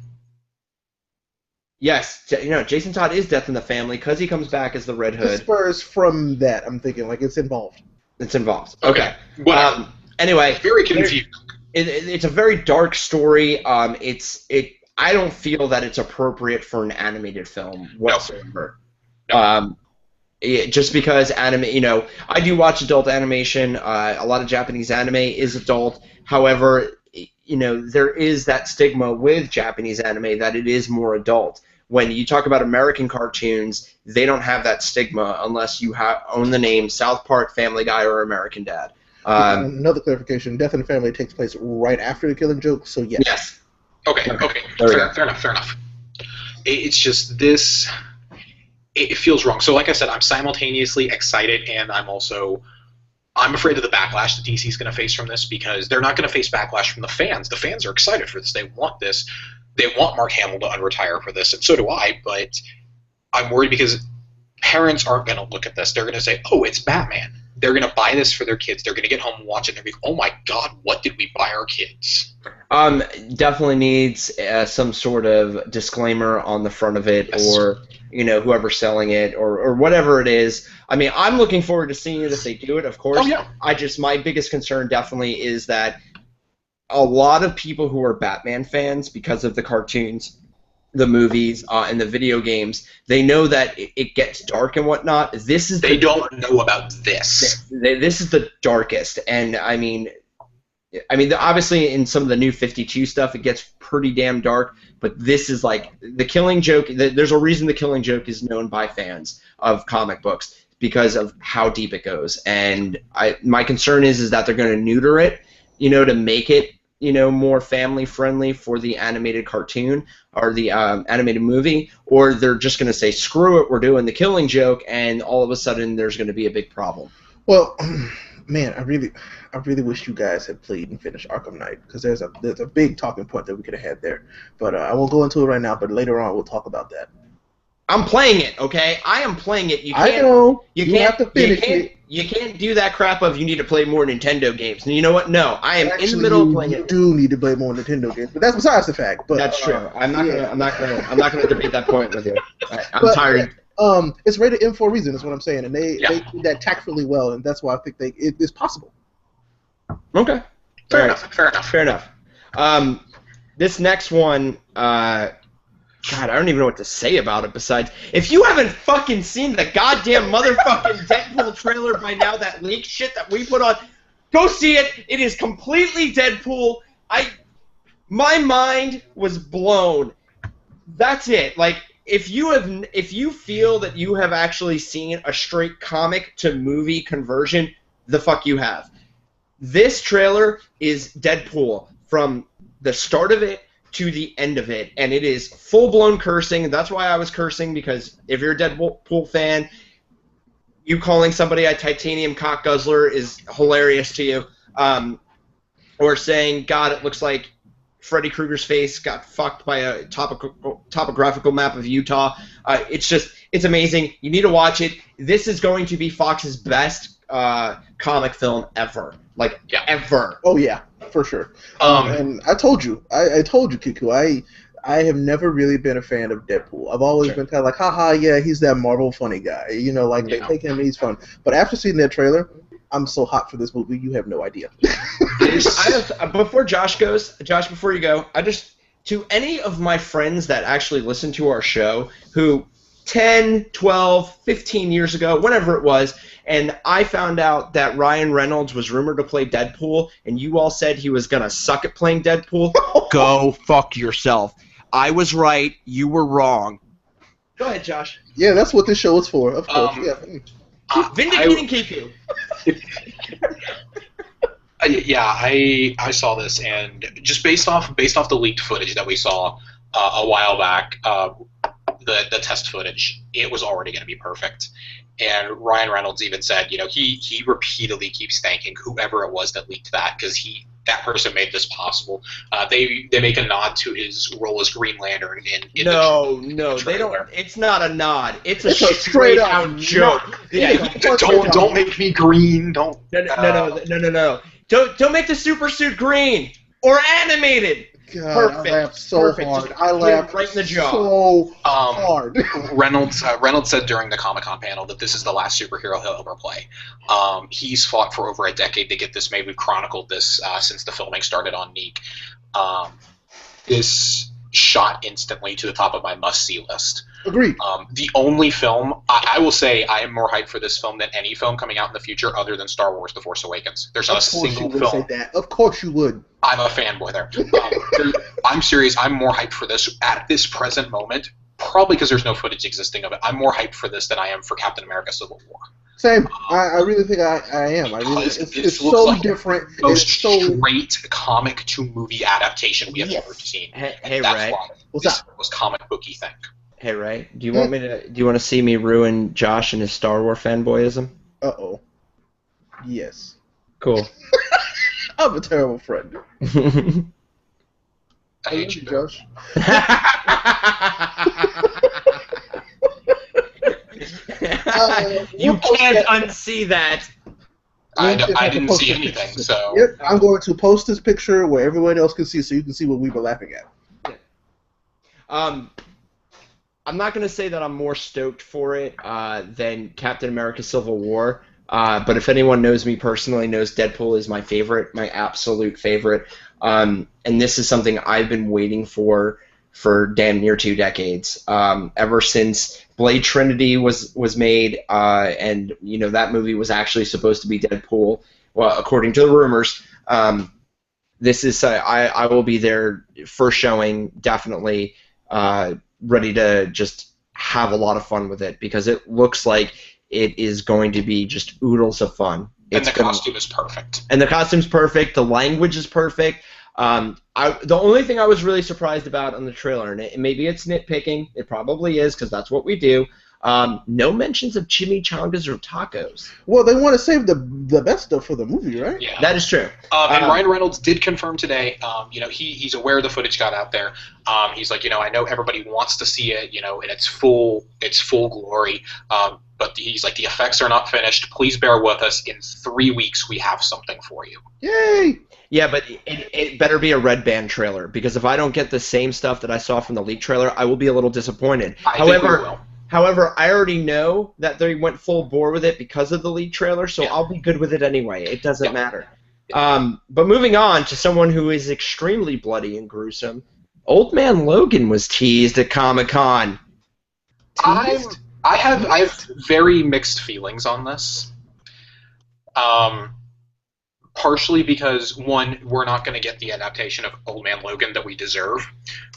Yes, Jason Todd is Death in the Family because he comes back as the Red The Hood. spurs from that, I'm thinking, like, it's involved. It's involved. Okay. Whatever. Anyway, Very confused. it's a very dark story. I don't feel that it's appropriate for an animated film whatsoever. No. Just because I do watch adult animation. A lot of Japanese anime is adult. However, there is that stigma with Japanese anime that it is more adult. When you talk about American cartoons, they don't have that stigma unless you own the name South Park, Family Guy, or American Dad. Another clarification: Death in the Family takes place right after the Killing Joke, so yes. Yes. Okay. Fair enough. It's just this. It feels wrong. So, like I said, I'm simultaneously excited and I'm afraid of the backlash that DC is going to face from this because they're not going to face backlash from the fans. The fans are excited for this. They want this. They want Mark Hamill to unretire for this, and so do I. But I'm worried because parents aren't going to look at this. They're going to say, "Oh, it's Batman." They're going to buy this for their kids. They're going to get home and watch it. And they're going to be, "Oh my God, what did we buy our kids?" Definitely needs some sort of disclaimer on the front of it, Yes. or whoever's selling it, or whatever it is. I mean, I'm looking forward to seeing it if they do it. Of course. Oh yeah. My biggest concern definitely is that a lot of people who are Batman fans, because of the cartoons, the movies, and the video games, they know that it gets dark and whatnot. They don't know about this. This is the darkest, and I mean, obviously in some of the new 52 stuff, it gets pretty damn dark. But this is like the Killing Joke. There's a reason the Killing Joke is known by fans of comic books because of how deep it goes. And my concern is that they're going to neuter it, to make it more family friendly for the animated cartoon or the animated movie, or they're just going to say screw it, we're doing the Killing Joke, and all of a sudden there's going to be a big problem. Well, man, I really wish you guys had played and finished Arkham Knight because there's a big talking point that we could have had there. But I won't go into it right now. But later on, we'll talk about that. I'm playing it, okay? I am playing it. I know. You have to finish it. You can't do that crap of you need to play more Nintendo games. And you know what? No, I am in the middle of playing it. You do need to play more Nintendo games, but that's besides the fact. But that's true. I'm not gonna debate that point with you. I'm tired. It's rated M for a reason. Is what I'm saying, and they did that tactfully well, and that's why I think it is possible. Okay. Fair enough. This next one, God, I don't even know what to say about it besides, if you haven't fucking seen the goddamn motherfucking Deadpool trailer by now, that leak shit that we put on, go see it. It is completely Deadpool. My mind was blown. That's it. Like, if you feel that you have actually seen a straight comic to movie conversion, the fuck you have. This trailer is Deadpool from the start of it to the end of it, and it is full-blown cursing. That's why I was cursing, because if you're a Deadpool fan, you calling somebody a titanium cock guzzler is hilarious to you. Or saying, God, it looks like Freddy Krueger's face got fucked by a topographical map of Utah. It's amazing. You need to watch it. This is going to be Fox's best comic film ever. Ever. Oh yeah, for sure. And I told you, Kiku, I have never really been a fan of Deadpool. I've always been kind of like, haha, yeah, he's that Marvel funny guy. They take him, he's fun. But after seeing that trailer, I'm so hot for this movie, you have no idea. Before Josh goes, before you go, to any of my friends that actually listen to our show who 10, 12, 15 years ago, whenever it was, and I found out that Ryan Reynolds was rumored to play Deadpool, and you all said he was going to suck at playing Deadpool, go fuck yourself. I was right, you were wrong. Go ahead, Josh. Yeah, that's what this show is for, of course. Vindicating Kiku. I saw this, and just based off the leaked footage that we saw a while back, the test footage, it was already going to be perfect. And Ryan Reynolds even said, he repeatedly keeps thanking whoever it was that leaked that, because that person made this possible. They make a nod to his role as Green Lantern in no, they don't. It's not a nod. It's a straight out joke. Don't make me green. Don't. No. Don't make the super suit green or animated. God, Perfect. I laughed so Perfect. hard. Just I laughed right in the jaw. so hard. Reynolds said during the Comic-Con panel that this is the last superhero he'll ever play. He's fought for over a decade to get this made. We've chronicled this since the filming started on Neek. This shot instantly to the top of my must-see list. Agreed. The only film, I will say I am more hyped for this film than any film coming out in the future other than Star Wars The Force Awakens. There's not a single film. Say that. Of course you would. I'm a fanboy there. I'm serious. I'm more hyped for this at this present moment, probably because there's no footage existing of it. I'm more hyped for this than I am for Captain America Civil War. Same. I really think I am. It's so like different. The most it's so straight comic to movie adaptation we have ever seen. Hey That's Ray. why What's this up? was comic booky thing. Hey Ray. Do you want to see me ruin Josh and his Star Wars fanboyism? Uh-oh. Yes. Cool. I'm a terrible friend. I hate you, Josh. You can't unsee that. I didn't see anything, so... Yep, I'm going to post this picture where everyone else can see so you can see what we were laughing at. I'm not going to say that I'm more stoked for it than Captain America Civil War, but if anyone knows me personally, knows Deadpool is my favorite, my absolute favorite, and this is something I've been waiting for damn near 2 decades. Ever since Blade Trinity was made, and that movie was actually supposed to be Deadpool, well, according to the rumors. This is I will be there first showing, definitely. Ready to just have a lot of fun with it because it looks like it is going to be just oodles of fun. And the costume is perfect. And the costume's perfect. The language is perfect. The only thing I was really surprised about on the trailer, and maybe it's nitpicking, it probably is because that's what we do. No mentions of chimichangas or tacos. Well, they want to save the best stuff for the movie, right? Yeah. That is true. And Ryan Reynolds did confirm today, he's aware the footage got out there. He's like, I know everybody wants to see it, in its full glory. But he's like, the effects are not finished. Please bear with us. In 3 weeks, we have something for you. Yay! Yeah, but it better be a Red Band trailer because if I don't get the same stuff that I saw from the leak trailer, I will be a little disappointed. I think we will. However, I already know that they went full bore with it because of the leak trailer, so Yeah. I'll be good with it anyway. It doesn't matter. But moving on to someone who is extremely bloody and gruesome, Old Man Logan was teased at Comic-Con. I have very mixed feelings on this. Partially because, one, we're not going to get the adaptation of Old Man Logan that we deserve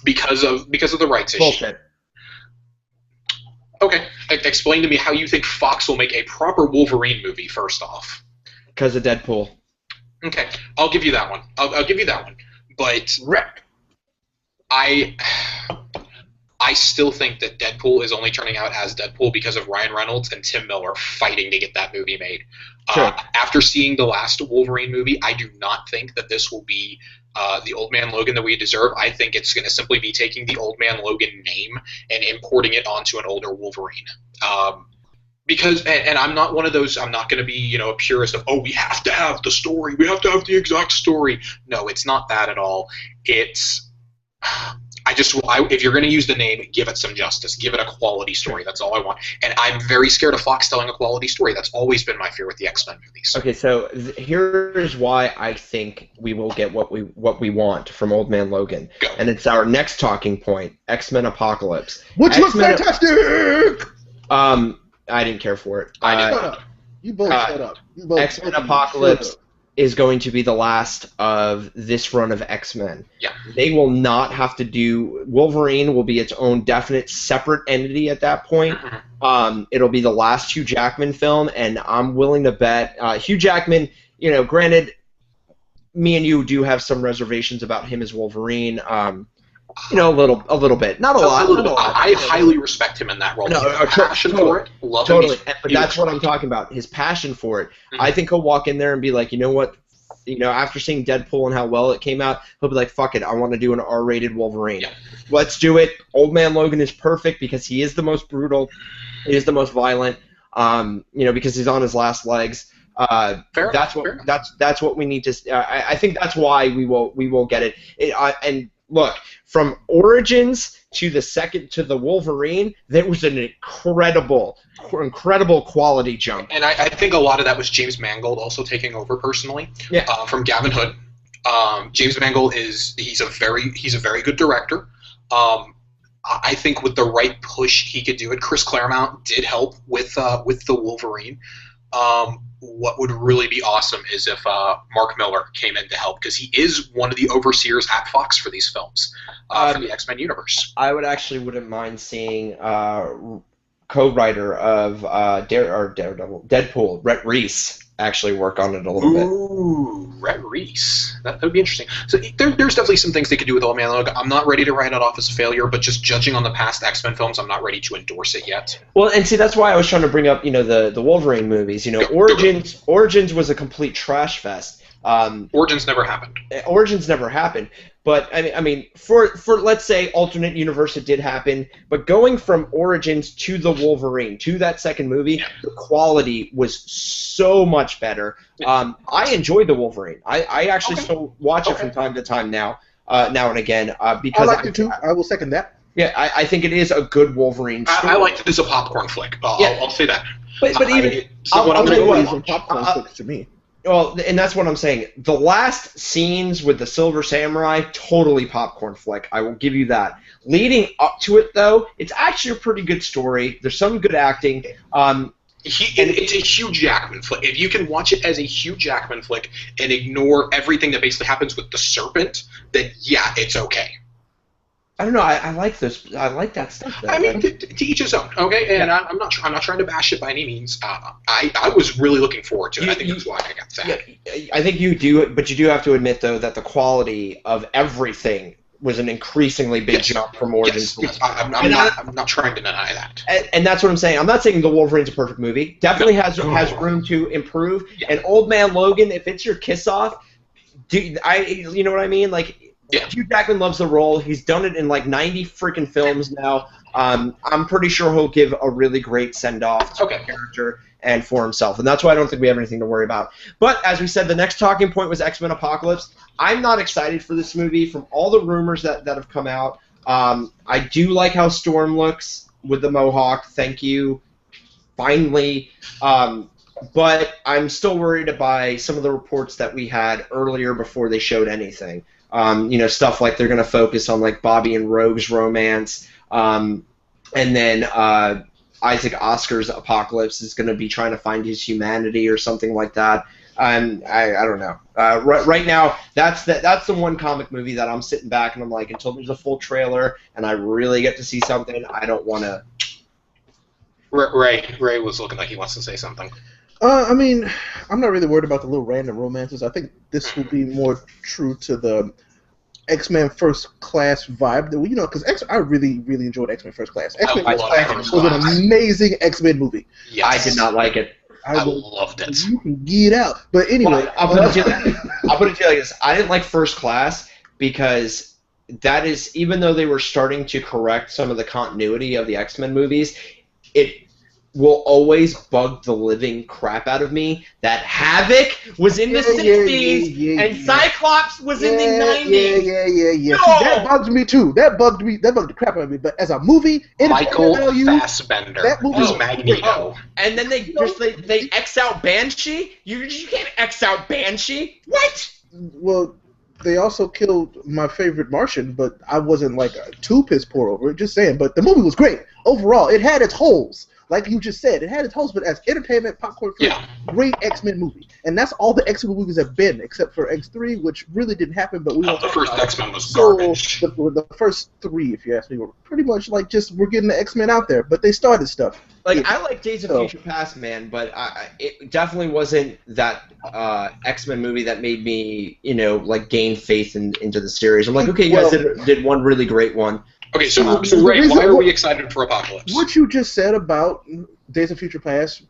because of the rights issue. Bullshit. Okay, explain to me how you think Fox will make a proper Wolverine movie, first off. Because of Deadpool. Okay, I'll give you that one. I'll give you that one. But I still think that Deadpool is only turning out as Deadpool because of Ryan Reynolds and Tim Miller fighting to get that movie made. Sure. After seeing the last Wolverine movie, I do not think that this will be the Old Man Logan that we deserve. I think it's going to simply be taking the Old Man Logan name and importing it onto an older Wolverine. Because, and I'm not one of those, I'm not going to be, a purist of, we have to have the story, we have to have the exact story. No, it's not that at all. It's, if you're going to use the name, give it some justice. Give it a quality story. That's all I want. And I'm very scared of Fox telling a quality story. That's always been my fear with the X-Men movies. Okay, so here's why I think we will get what we want from Old Man Logan. Go. And it's our next talking point, X-Men Apocalypse. Which looks fantastic! I didn't care for it. Shut up. You both shut up. X-Men Apocalypse is going to be the last of this run of X-Men. Yeah. They will not have to do... Wolverine will be its own definite separate entity at that point. Mm-hmm. It'll be the last Hugh Jackman film, and I'm willing to bet... Hugh Jackman, granted, me and you do have some reservations about him as Wolverine. A little bit. Not a lot. I highly respect him in that role. No, passion for it. Love totally. him. But that's what I'm talking about. His passion for it. Mm-hmm. I think he'll walk in there and be like, you know what? After seeing Deadpool and how well it came out, he'll be like, fuck it, I want to do an R-rated Wolverine. Yeah. Let's do it. Old Man Logan is perfect because he is the most brutal. He is the most violent. Because he's on his last legs. That's what we need to. I think that's why we will get it. And look, from Origins to the Wolverine, there was an incredible quality jump. And I think a lot of that was James Mangold also taking over personally, from Gavin Hood. James Mangold he's a very good director. I think with the right push, he could do it. Chris Claremont did help with the Wolverine. What would really be awesome is if Mark Miller came in to help, because he is one of the overseers at Fox for these films, for the X-Men universe. I wouldn't mind seeing co-writer of Daredevil, Deadpool, Rhett Reese, actually work on it a little bit. Ooh, Rhett Reese. That would be interesting. So there's definitely some things they could do with Old Man Logan. I'm not ready to write it off as a failure, but just judging on the past X-Men films, I'm not ready to endorse it yet. Well, and see, that's why I was trying to bring up, the Wolverine movies. Origins was a complete trash fest. Origins never happened. Origins never happened. But I mean, for let's say alternate universe, it did happen. But going from Origins to the Wolverine to that second movie, the quality was so much better. I enjoyed the Wolverine. I actually still watch it from time to time now and again, because I liked it too. I will second that. Yeah, I think it is a good Wolverine story. I liked it as a popcorn flick. I'll say that. But even I'll tell you what, popcorn flicks to me. Well, and that's what I'm saying. The last scenes with the Silver Samurai, totally popcorn flick. I will give you that. Leading up to it, though, it's actually a pretty good story. There's some good acting. It's a Hugh Jackman flick. If you can watch it as a Hugh Jackman flick and ignore everything that basically happens with the Serpent, then yeah, it's okay. I don't know. I like this. I like that stuff. I mean, to each his own. Okay, and I'm not trying to bash it by any means. I was really looking forward to it. I think that's why I got sad. Yeah, I think you do, but you do have to admit though that the quality of everything was an increasingly big jump from Origins. Yes. I'm not trying to deny that. And that's what I'm saying. I'm not saying The Wolverine's a perfect movie. Definitely has room to improve. Yeah. And Old Man Logan, if it's your kiss off, you know what I mean? Like. Yeah. Hugh Jackman loves the role. He's done it in like 90 freaking films now. I'm pretty sure he'll give a really great send-off to the character and for himself. And that's why I don't think we have anything to worry about. But as we said, the next talking point was X-Men Apocalypse. I'm not excited for this movie from all the rumors that have come out. I do like how Storm looks with the mohawk. Thank you. Finally. But I'm still worried by some of the reports that we had earlier before they showed anything. Stuff like they're going to focus on like Bobby and Rogue's romance, and then Isaac Oscar's Apocalypse is going to be trying to find his humanity or something like that. I don't know. Right now, that's the one comic movie that I'm sitting back and I'm like, until there's a full trailer and I really get to see something, I don't want to. Ray was looking like he wants to say something. I mean, I'm not really worried about the little random romances. I think this will be more true to the X-Men First Class vibe. Because I really, really enjoyed X-Men First Class. X-Men First Class was an amazing X-Men movie. Yes. I did not like it. I loved it. You can get out. But anyway. Well, I'll put it to you like this. I didn't like First Class because that is, even though they were starting to correct some of the continuity of the X-Men movies, it will always bug the living crap out of me that Havoc was in the 60s and Cyclops was in the 90s. Yeah. No! See, that bugs me too. That bugged the crap out of me. But as a movie, Michael Fassbender that movie was Magneto. And then they X out Banshee? You can't X out Banshee. What? Well, they also killed my favorite Martian, but I wasn't like too piss poor over it. Just saying. But the movie was great. Overall, it had its holes. Like you just said, it had its holes, but as entertainment, popcorn flick, great X-Men movie. And that's all the X-Men movies have been, except for X3, which really didn't happen. But the first X-Men was garbage. The first three, if you ask me, were pretty much like just we're getting the X-Men out there. But they started stuff. I like Days of Future Past, man, but it definitely wasn't that X-Men movie that made me, gain faith into the series. I'm like, okay, you guys did one really great one. Okay, so Ray, why are we excited for Apocalypse? What you just said about Days of Future Past,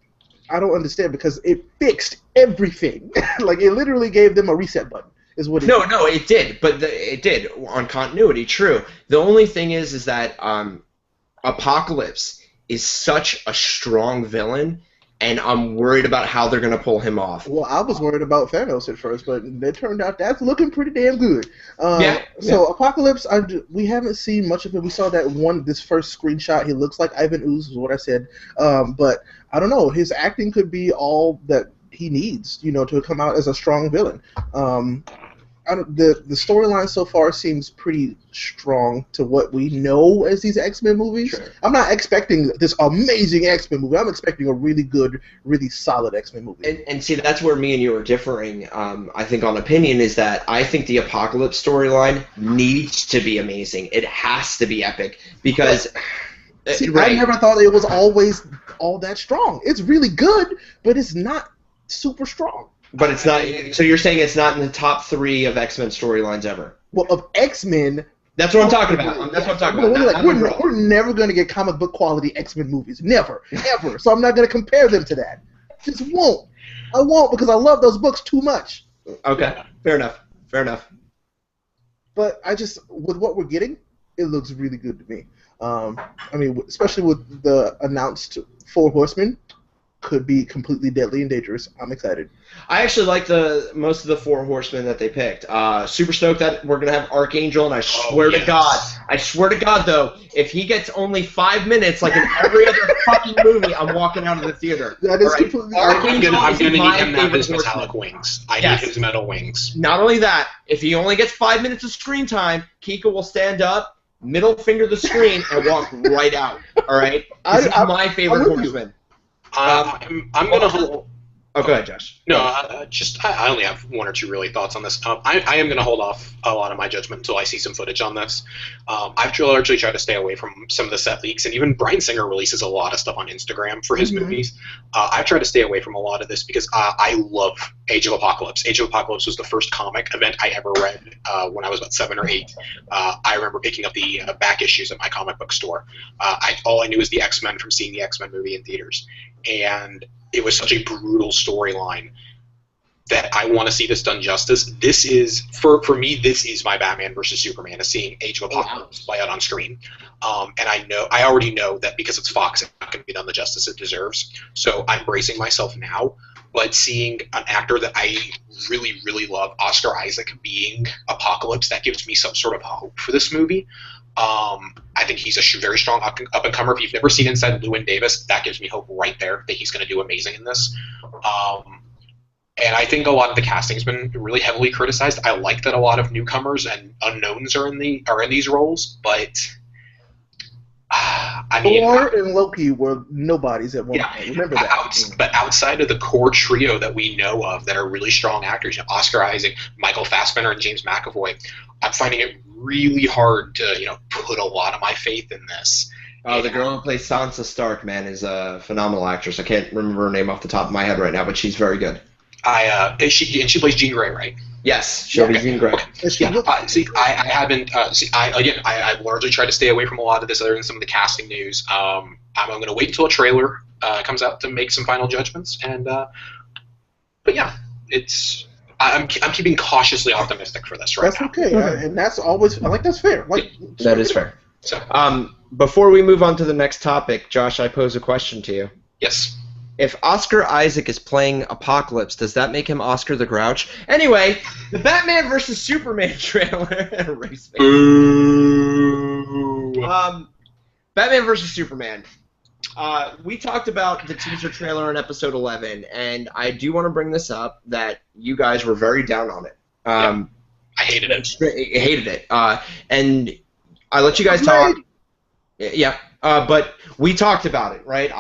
I don't understand because it fixed everything. It literally gave them a reset button. Is what it did. No, it did, but it did on continuity. True. The only thing is that Apocalypse is such a strong villain, and I'm worried about how they're going to pull him off. Well, I was worried about Thanos at first, but it turned out that's looking pretty damn good. Yeah. So Apocalypse, we haven't seen much of it. We saw this first screenshot. He looks like Ivan Ooze, is what I said. But I don't know. His acting could be all that he needs, to come out as a strong villain. The storyline so far seems pretty strong to what we know as these X-Men movies. Sure. I'm not expecting this amazing X-Men movie. I'm expecting a really good, really solid X-Men movie. And see, that's where me and you are differing, I think, on opinion, is that I think the Apocalypse storyline needs to be amazing. It has to be epic, because... See, right. I never thought it was always all that strong. It's really good, but it's not super strong. But it's not. So you're saying it's not in the top 3 of X-Men storylines ever? Well, of X-Men. That's what I'm talking about. That's what I'm talking about. We're never going to get comic book quality X-Men movies. Never, ever. So I'm not going to compare them to that. Just won't. I won't, because I love those books too much. Okay, fair enough. Fair enough. But with what we're getting, it looks really good to me. I mean, especially with the announced 4 Horsemen. Could be completely deadly and dangerous. I'm excited. I actually like most of the 4 Horsemen that they picked. Super stoked that we're gonna have Archangel, and I swear to God, though, if he gets only 5 minutes, like in every other fucking movie, I'm walking out of the theater. That is completely. I'm gonna need him to have his metallic wings. I need his metal wings. Not only that, if he only gets 5 minutes of screen time, Kika will stand up, middle finger the screen, and walk right out. All right, this is my favorite Horseman. I'm gonna hold. Oh, go ahead, Josh. No, I only have 1 or 2 really thoughts on this. I am gonna hold off a lot of my judgment until I see some footage on this. I've largely tried to stay away from some of the set leaks, and even Bryan Singer releases a lot of stuff on Instagram for his movies. I've tried to stay away from a lot of this because I love Age of Apocalypse. Age of Apocalypse was the first comic event I ever read when I was about 7 or 8. I remember picking up the back issues at my comic book store. All I knew was the X-Men from seeing the X-Men movie in theaters, and it was such a brutal storyline that I want to see this done justice. This is, for me, this is my Batman versus Superman, is seeing Age of Apocalypse play out on screen. And I already know that because it's Fox, it's not going to be done the justice it deserves. So I'm bracing myself now. But seeing an actor that I really, really love, Oscar Isaac, being Apocalypse, that gives me some sort of hope for this movie. I think he's a very strong up-and-comer. If you've never seen Inside Llewyn Davis, that gives me hope right there that he's going to do amazing in this. And I think a lot of the casting has been really heavily criticized. I like that a lot of newcomers and unknowns are in these roles, but I mean, Thor and Loki were nobodies at one point. Remember that. But outside of the core trio that we know of that are really strong actors, Oscar Isaac, Michael Fassbender, and James McAvoy, I'm finding it really hard to put a lot of my faith in this. The girl who plays Sansa Stark, man, is a phenomenal actress. I can't remember her name off the top of my head right now, but she's very good. She plays Jean Grey, right? Yes, she'll be Jean Grey. I haven't. I've largely tried to stay away from a lot of this, other than some of the casting news. I'm going to wait until a trailer comes out to make some final judgments, and but yeah, I'm keeping cautiously optimistic for this right now. That's okay, and that's always that's fair. That is fair. So, before we move on to the next topic, Josh, I pose a question to you. Yes. If Oscar Isaac is playing Apocalypse, does that make him Oscar the Grouch? Anyway, the Batman vs. Superman trailer. Batman vs. Superman. We talked about the teaser trailer in episode 11, and I do want to bring this up that you guys were very down on it. I hated it. And I let you guys talk. Yeah. But we talked about it, right?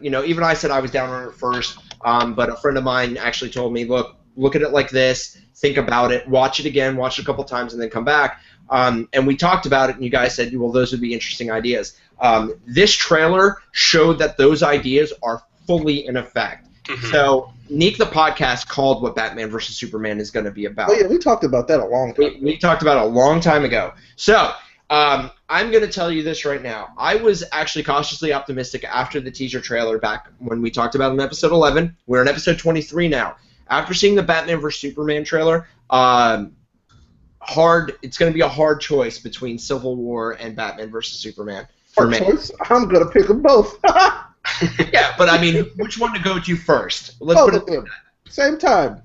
Even I said I was down on it first, but a friend of mine actually told me, look at it like this, think about it, watch it again, watch it a couple times, and then come back. And we talked about it, and you guys said, well, those would be interesting ideas. This trailer showed that those ideas are fully in effect. Mm-hmm. So Neek the podcast called what Batman vs. Superman is going to be about. Oh, yeah, we talked about that a long time ago. We talked about it a long time ago. So I'm going to tell you this right now. I was actually cautiously optimistic after the teaser trailer back when we talked about it in episode 11. We're in episode 23 now. After seeing the Batman vs. Superman trailer, it's going to be a hard choice between Civil War and Batman vs. Superman for me. I'm going to pick them both. Yeah, but I mean, which one to go to first? Let's Both put of it. them. Same time.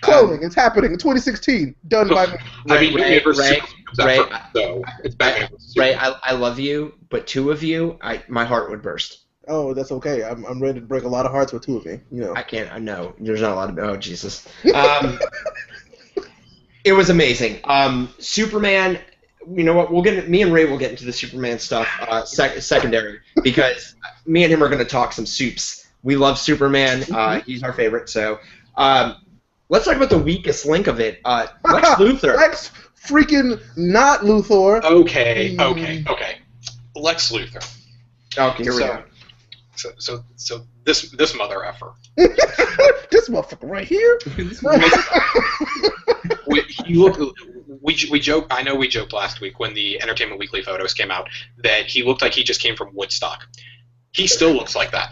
Cloning. It's happening in 2016. Done by me. I mean, Ray, versus Ray, Superman comes Ray, out first, so it's I, Batman versus Ray, Superman. I love you, but two of you, my heart would burst. Oh, that's okay. I'm ready to break a lot of hearts with two of me. You know. I can't. I know there's not a lot of. Oh Jesus. It was amazing. Superman. You know what? Me and Ray will get into the Superman stuff secondary because me and him are going to talk some soups. We love Superman. He's our favorite. So let's talk about the weakest link of it. Lex Luthor. Lex freaking not Luthor. Okay. Lex Luthor. Okay, here we go. So this mother effer. This motherfucker right here. We joke. I know we joked last week when the Entertainment Weekly photos came out that he looked like he just came from Woodstock. He still looks like that.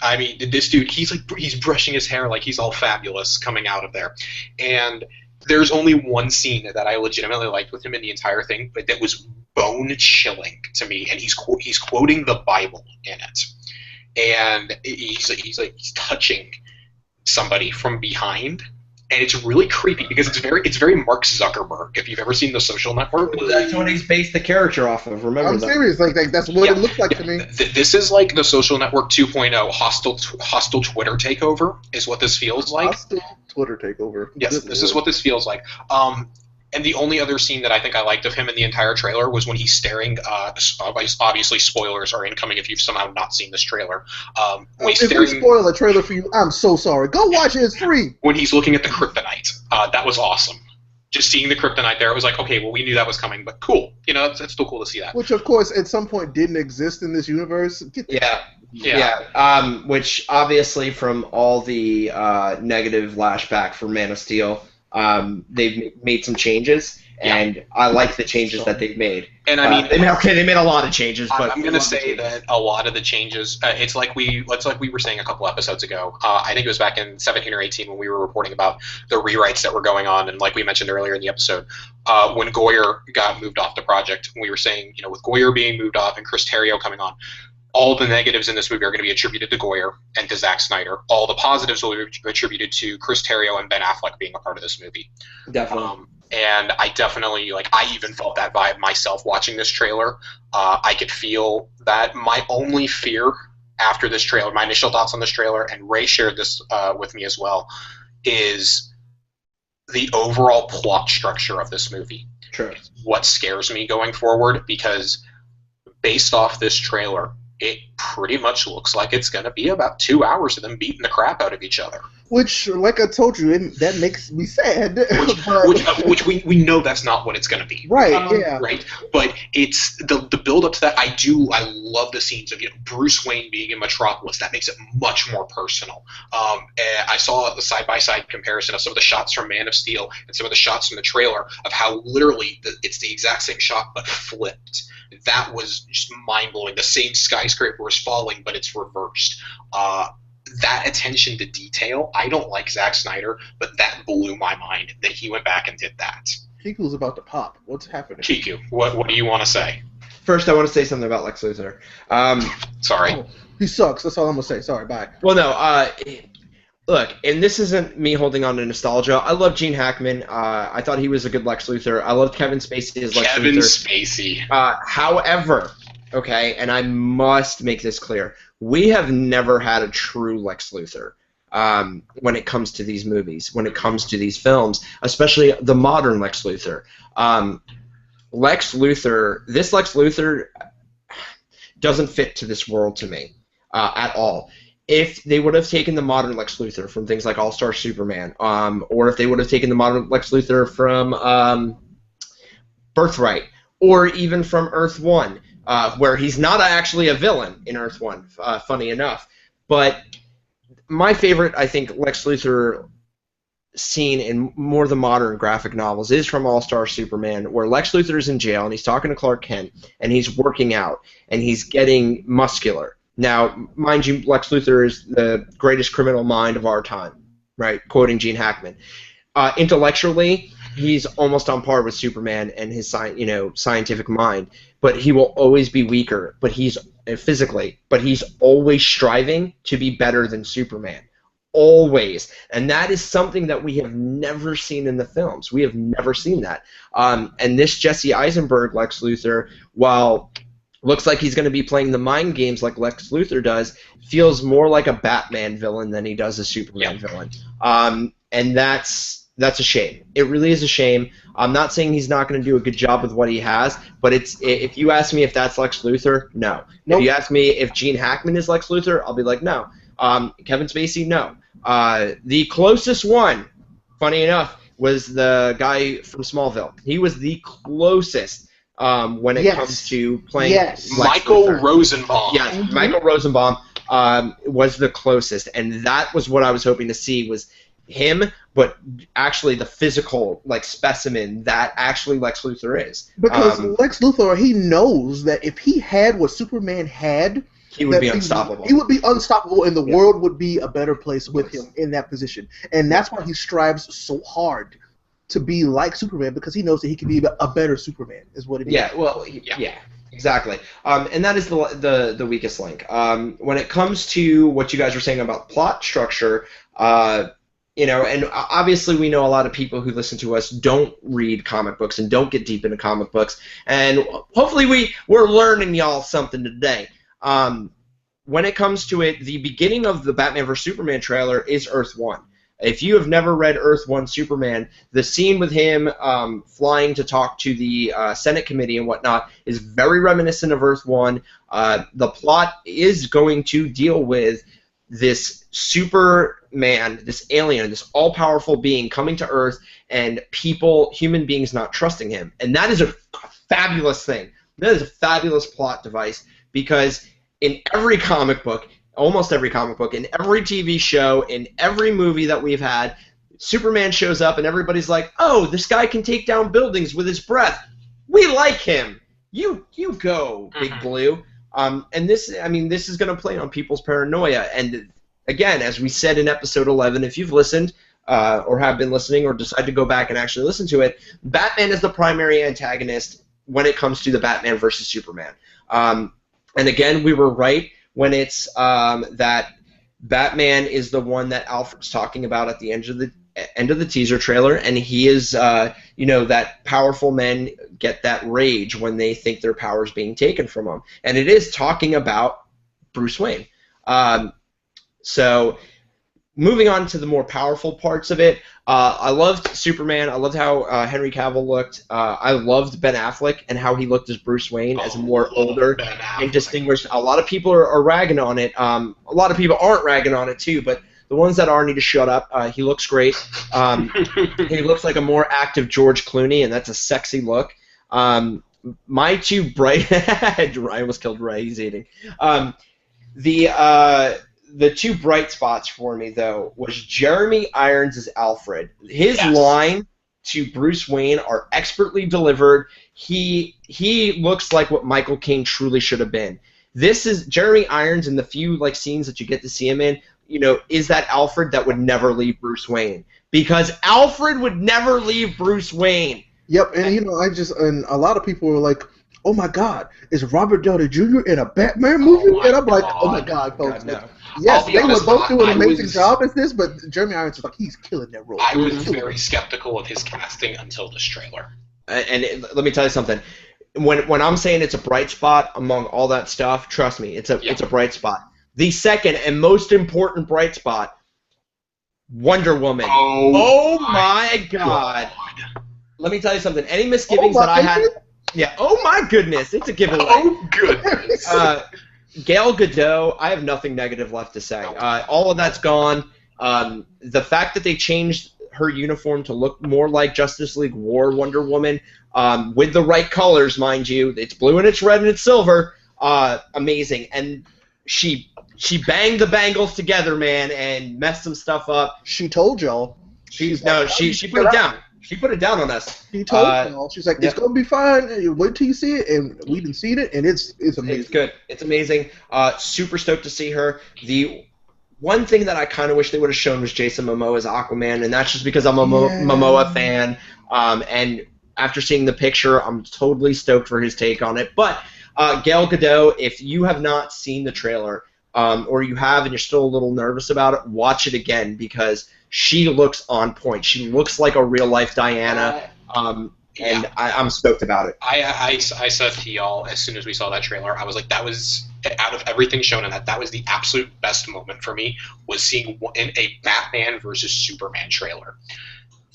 I mean, this dude, he's brushing his hair like he's all fabulous coming out of there. And there's only one scene that I legitimately liked with him in the entire thing, but that was bone chilling to me. And he's quoting the Bible in it, and he's touching somebody from behind. And it's really creepy because it's very Mark Zuckerberg. If you've ever seen The Social Network, That's what he's based the character off of. Remember I'm that. serious. Like that's what it looks like to me. This is like The Social Network 2.0 hostile Twitter takeover is what this feels like. Hostile Twitter takeover. Yes, this is what this feels like. And the only other scene that I think I liked of him in the entire trailer was when he's staring. Obviously, spoilers are incoming if you've somehow not seen this trailer. When he's If we staring, spoil a trailer for you, I'm so sorry. Go watch it. It's free. when he's looking at the kryptonite, that was awesome. Just seeing the kryptonite there, it was like, okay, well, we knew that was coming, but cool. You know, it's still cool to see that. Which, of course, at some point didn't exist in this universe. Yeah. Which obviously from all the negative lashback for Man of Steel, they've made some changes, and I like the changes that they've made. And I mean, they made a lot of changes, but I'm going to say that a lot of the changes, it's like we were saying a couple episodes ago. I think it was back in 17 or 18 when we were reporting about the rewrites that were going on, and like we mentioned earlier in the episode, when Goyer got moved off the project, we were saying, you know, with Goyer being moved off and Chris Terrio coming on, all the negatives in this movie are going to be attributed to Goyer and to Zack Snyder. All the positives will be attributed to Chris Terrio and Ben Affleck being a part of this movie. Definitely. And I definitely, I even felt that vibe myself watching this trailer. I could feel that. My only fear after this trailer, my initial thoughts on this trailer, and Ray shared this with me as well, is the overall plot structure of this movie. True. What scares me going forward, because based off this trailer, it pretty much looks like it's going to be about 2 hours of them beating the crap out of each other. Which, like I told you, that makes me sad. Which we know that's not what it's going to be. Right, yeah. Right? But it's the build up to that. I love the scenes of Bruce Wayne being in Metropolis. That makes it much more personal. I saw a side-by-side comparison of some of the shots from Man of Steel and some of the shots from the trailer of how literally it's the exact same shot but flipped. That was just mind-blowing. The same skyscraper is falling, but it's reversed. That attention to detail, I don't like Zack Snyder, but that blew my mind that he went back and did that. Kiku's about to pop. What's happening? Kiku, what do you want to say? First, I want to say something about Lex Luthor. Sorry. Oh, he sucks. That's all I'm going to say. Sorry, bye. Well, no, look, and this isn't me holding on to nostalgia. I love Gene Hackman. I thought he was a good Lex Luthor. I loved Kevin Spacey as Lex Luthor. Kevin Spacey. However, okay, and I must make this clear, we have never had a true Lex Luthor when it comes to these movies, when it comes to these films, especially the modern Lex Luthor. This Lex Luthor doesn't fit to this world to me at all. If they would have taken the modern Lex Luthor from things like All-Star Superman, or if they would have taken the modern Lex Luthor from Birthright, or even from Earth 1, where he's not actually a villain in Earth 1, funny enough. But my favorite, I think, Lex Luthor scene in more of the modern graphic novels is from All-Star Superman, where Lex Luthor is in jail and he's talking to Clark Kent and he's working out and he's getting muscular. Now, mind you, Lex Luthor is the greatest criminal mind of our time, right? Quoting Gene Hackman. Intellectually, he's almost on par with Superman and his scientific mind, but he will always be weaker. But he's physically, but he's always striving to be better than Superman. Always. And that is something that we have never seen in the films. We have never seen that. And this Jesse Eisenberg Lex Luthor, while looks like he's going to be playing the mind games like Lex Luthor does, feels more like a Batman villain than he does a Superman villain. And that's a shame. It really is a shame. I'm not saying he's not going to do a good job with what he has, but if you ask me if that's Lex Luthor, no. Nope. If you ask me if Gene Hackman is Lex Luthor, I'll be like, no. Kevin Spacey, no. The closest one, funny enough, was the guy from Smallville. He was the closest when it comes to playing Michael Rosenbaum. Yes, Michael Rosenbaum was the closest, and that was what I was hoping to see was him, but actually the physical specimen that actually Lex Luthor is. Because Lex Luthor, he knows that if he had what Superman had, he would be unstoppable. He would be unstoppable, and the world would be a better place with him in that position. And that's why he strives so hard to be like Superman, because he knows that he can be a better Superman, is what it is. Yeah, well, yeah, exactly. And that is the weakest link. When it comes to what you guys were saying about plot structure, and obviously we know a lot of people who listen to us don't read comic books and don't get deep into comic books, and hopefully we're learning y'all something today. When it comes to it, the beginning of the Batman vs. Superman trailer is Earth 1. If you have never read Earth 1 Superman, the scene with him flying to talk to the Senate committee and whatnot is very reminiscent of Earth 1. The plot is going to deal with this Superman, this alien, this all-powerful being coming to Earth, and human beings not trusting him. And that is a fabulous thing. That is a fabulous plot device, because in every comic book, almost every comic book, in every TV show, in every movie that we've had, Superman shows up and everybody's like, oh, this guy can take down buildings with his breath. We like him. You go, Big Blue. And this is going to play on people's paranoia. And again, as we said in episode 11, if you've listened or have been listening or decide to go back and actually listen to it, Batman is the primary antagonist when it comes to the Batman versus Superman. And again, we were right when it's that Batman is the one that Alfred's talking about at the end of the teaser trailer, and he is, that powerful men get that rage when they think their power is being taken from them, and it is talking about Bruce Wayne. So, moving on to the more powerful parts of it, I loved Superman. I loved how Henry Cavill looked. I loved Ben Affleck and how he looked as Bruce Wayne, as a more older and distinguished. A lot of people are ragging on it. A lot of people aren't ragging on it too, but the ones that are need to shut up. He looks great. He looks like a more active George Clooney, and that's a sexy look. My two bright... I almost killed Ray. He's eating. The two bright spots for me, though, was Jeremy Irons as Alfred. His line to Bruce Wayne are expertly delivered. He looks like what Michael Caine truly should have been. This is Jeremy Irons in the few scenes that you get to see him in, is that Alfred that would never leave Bruce Wayne. Because Alfred would never leave Bruce Wayne. Yep, and and a lot of people were like, oh my God, is Robert Downey Jr. in a Batman movie? And I'm like, oh my God, folks. God, no. Yes, they were both doing an amazing job as this, but Jeremy Irons was like, he's killing that role. I was very skeptical of his casting until this trailer. Let me tell you something. When I'm saying it's a bright spot among all that stuff, trust me, it's a bright spot. The second and most important bright spot, Wonder Woman. Oh my God. Let me tell you something. Any misgivings that I had... Yeah, oh my goodness, it's a giveaway. Oh goodness. Gal Gadot, I have nothing negative left to say. All of that's gone. The fact that they changed her uniform to look more like Justice League War Wonder Woman, with the right colors, mind you. It's blue and it's red and it's silver. Amazing. And she banged the bangles together, man, and messed some stuff up. She told y'all. She put it down. She put it down on us. She told y'all. She's like, it's gonna be fine. Wait till you see it, and we didn't see it, and it's amazing. It's good. It's amazing. Super stoked to see her. The one thing that I kind of wish they would have shown was Jason Momoa's Aquaman, and that's just because I'm a Yeah. Momoa fan. And after seeing the picture, I'm totally stoked for his take on it. But Gal Gadot, if you have not seen the trailer, or you have and you're still a little nervous about it, watch it again because she looks on point. She looks like a real life Diana. And I'm stoked about it. I said to y'all as soon as we saw that trailer, I was like, that was, out of everything shown in that was the absolute best moment for me, was seeing a Batman versus Superman trailer.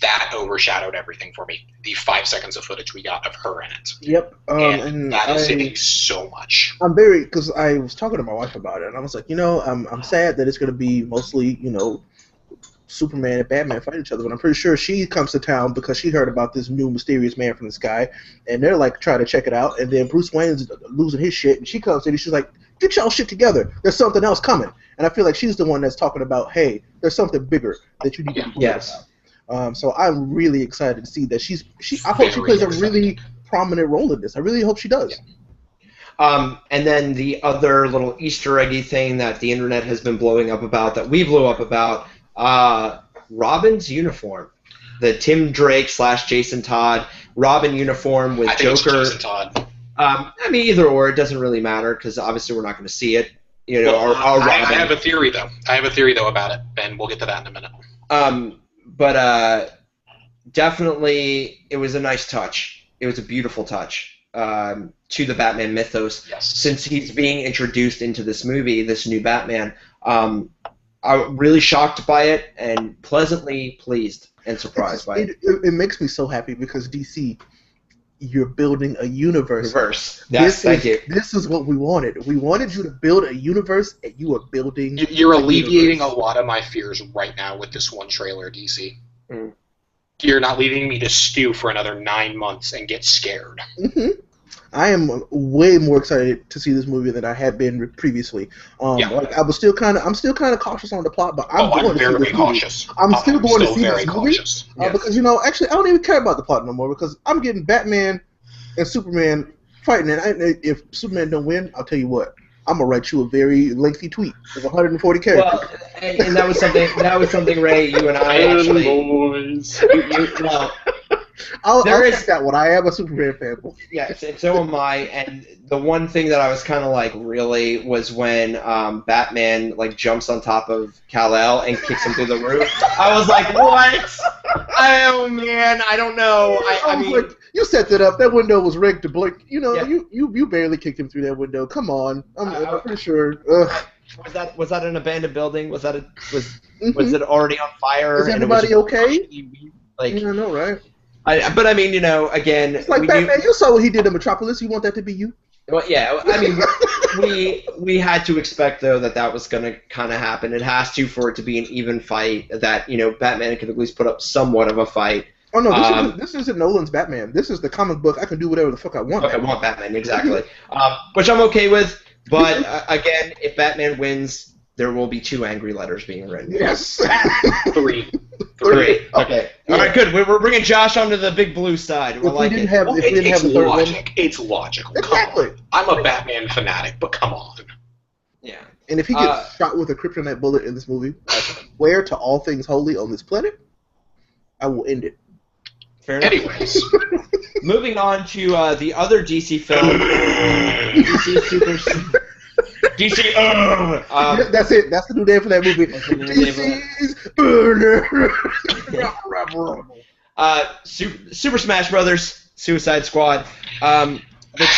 That overshadowed everything for me. The 5 seconds of footage we got of her in it. Yep. And that is saying so much. I'm very, because I was talking to my wife about it, and I was like, I'm sad that it's going to be mostly, Superman and Batman fight each other, but I'm pretty sure she comes to town because she heard about this new mysterious man from the sky, and they're like trying to check it out, and then Bruce Wayne's losing his shit, and she comes in and she's like, get y'all shit together, there's something else coming. And I feel like she's the one that's talking about, hey, there's something bigger that you need to be about. So I'm really excited to see that I hope she plays a really prominent role in this. I really hope she does. And then the other little Easter eggy thing that the internet has been blowing up about, that we blew up about, Robin's uniform, the Tim Drake / Jason Todd Robin uniform with Joker. It's Jason Todd. I mean, either or, it doesn't really matter because obviously we're not going to see it. I have a theory though. About it, and we'll get to that in a minute. But definitely, it was a nice touch. It was a beautiful touch to the Batman mythos. Yes. Since he's being introduced into this movie, this new Batman. I'm really shocked by it and pleasantly pleased and surprised by it. It makes me so happy because DC, you're building a universe. Thank you. This is what we wanted. We wanted you to build a universe, and you are building. You're alleviating a lot of my fears right now with this one trailer, DC. Mm. You're not leaving me to stew for another 9 months and get scared. Mm-hmm. I am way more excited to see this movie than I had been previously. I'm still kind of cautious on the plot, but I'm going to see this cautious. Movie. I'm still going to see this cautious. movie because actually I don't even care about the plot no more because I'm getting Batman and Superman fighting, and if Superman don't win, I'll tell you what, I'm gonna write you a very lengthy tweet with 140 characters. Well, and that was something. Ray, you and I actually. Boys. I'll take that one. I am a Superman fan. Yes, and so am I. And the one thing that I was kind of like really was when Batman like jumps on top of Kal-El and kicks him through the roof. I was like, what? Oh man, I don't know. I mean, like, you set that up. That window was rigged to blink. You barely kicked him through that window. Come on, I'm pretty sure. Was that an abandoned building? Was it already on fire? Is everybody okay? Like, I know, right? But I mean, again, it's like Batman. You saw what he did in Metropolis. You want that to be you? Well, yeah. I mean, we had to expect though that was going to kind of happen. It has to for it to be an even fight. That Batman could at least put up somewhat of a fight. Oh no, this isn't Nolan's Batman. This is the comic book. I can do whatever the fuck I want. Okay, I want Batman exactly, which I'm okay with. But again, if Batman wins, there will be 2 angry letters being written. Yes. 3. Okay. All right, good. We're bringing Josh onto the big blue side. If we didn't have the third one, it's logical. Exactly. I'm a Batman fanatic, but come on. Yeah. And if he gets shot with a kryptonite bullet in this movie, I swear to all things holy on this planet, I will end it. Fair enough. Anyways. Moving on to the other DC film, DC Super... DC. That's it. That's the new name for that movie. DC's Burner. Super Smash Brothers Suicide Squad. The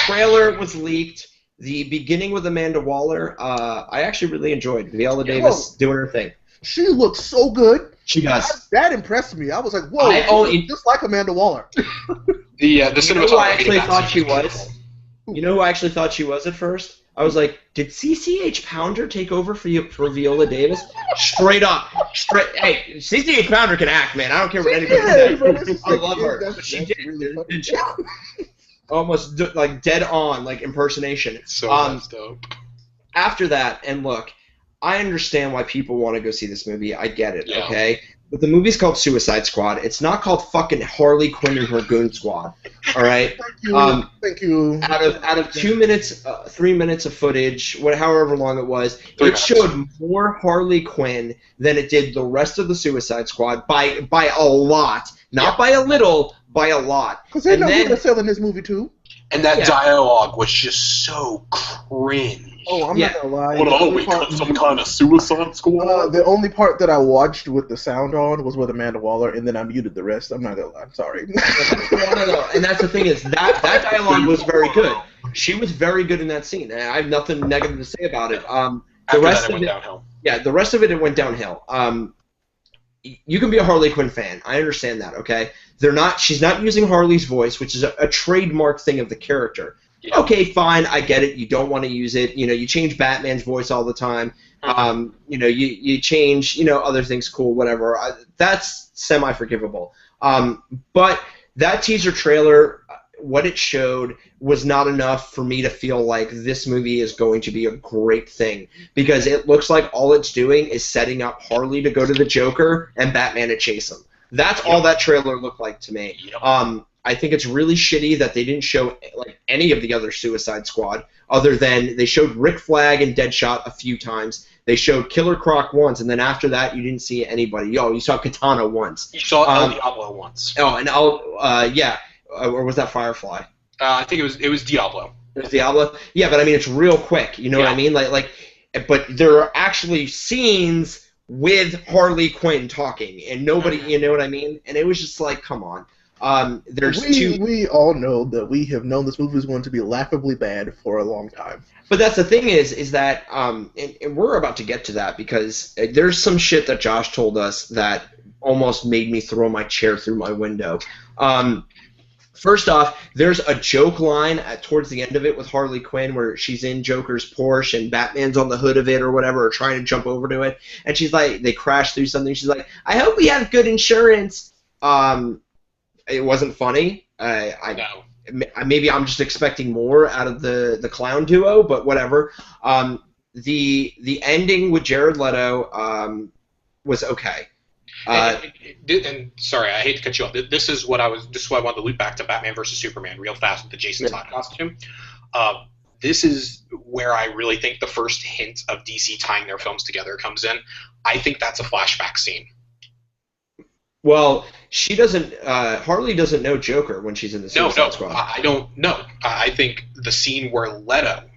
trailer was leaked. The beginning with Amanda Waller, I actually really enjoyed. Viola Davis doing her thing. She looks so good. She does. That impressed me. I was like, whoa, just like Amanda Waller. The cinematography. I actually thought she was. You know who I actually thought she was at first? I was like, did CCH Pounder take over for Viola Davis? Straight up. Hey, CCH Pounder can act, man. I don't care what anybody says. I love her. But she did really almost like dead on, like impersonation. So that's dope. After that, and look, I understand why people want to go see this movie. I get it, okay? But the movie's called Suicide Squad. It's not called fucking Harley Quinn and her Goon Squad. All right. Thank you. Out of 2 minutes, 3 minutes of footage, however long it was, 3 it minutes. showed more Harley Quinn than it did the rest of the Suicide Squad by a lot, not by a little, by a lot. Because they know who they're selling this movie to. And that dialogue was just so cringe. Oh, I'm not gonna lie. What are we, some kind of Suicide Squad? The only part that I watched with the sound on was with Amanda Waller, and then I muted the rest. I'm not gonna lie. I'm sorry. No. And that's the thing is that dialogue was very good. She was very good in that scene. I have nothing negative to say about it. The rest of it went downhill. Yeah, the rest of it went downhill. You can be a Harley Quinn fan. I understand that. Okay, she's not using Harley's voice, which is a trademark thing of the character. Yeah. Okay, fine, I get it. You don't want to use it. You change Batman's voice all the time. You change, other things. Cool, whatever. That's semi-forgivable. But that teaser trailer, what it showed was not enough for me to feel like this movie is going to be a great thing, because it looks like all it's doing is setting up Harley to go to the Joker and Batman to chase him. That's all that trailer looked like to me. I think it's really shitty that they didn't show any of the other Suicide Squad, other than they showed Rick Flag and Deadshot a few times. They showed Killer Croc once, and then after that, you didn't see anybody. You saw Katana once. You saw El Diablo once. Oh, and or was that Firefly? I think it was Diablo. It was Diablo. Yeah, but I mean, it's real quick. You know what I mean? But there are actually scenes with Harley Quinn talking, and nobody. You know what I mean? And it was just like, come on. We all know that we have known this movie is going to be laughably bad for a long time. But that's the thing is that, and we're about to get to that, because there's some shit that Josh told us that almost made me throw my chair through my window. First off, there's a joke line towards the end of it with Harley Quinn where she's in Joker's Porsche and Batman's on the hood of it or whatever, or trying to jump over to it, and she's like, they crash through something. She's like, I hope we have good insurance. It wasn't funny. No. Maybe I'm just expecting more out of the clown duo, but whatever. The ending with Jared Leto was okay. And sorry, I hate to cut you off. This is what I wanted to loop back to Batman versus Superman real fast with the Jason Todd costume. This is where I really think the first hint of DC tying their films together comes in. I think that's a flashback scene. Well, she doesn't. Harley doesn't know Joker when she's in the Suicide Squad. I don't know. I think the scene where Leto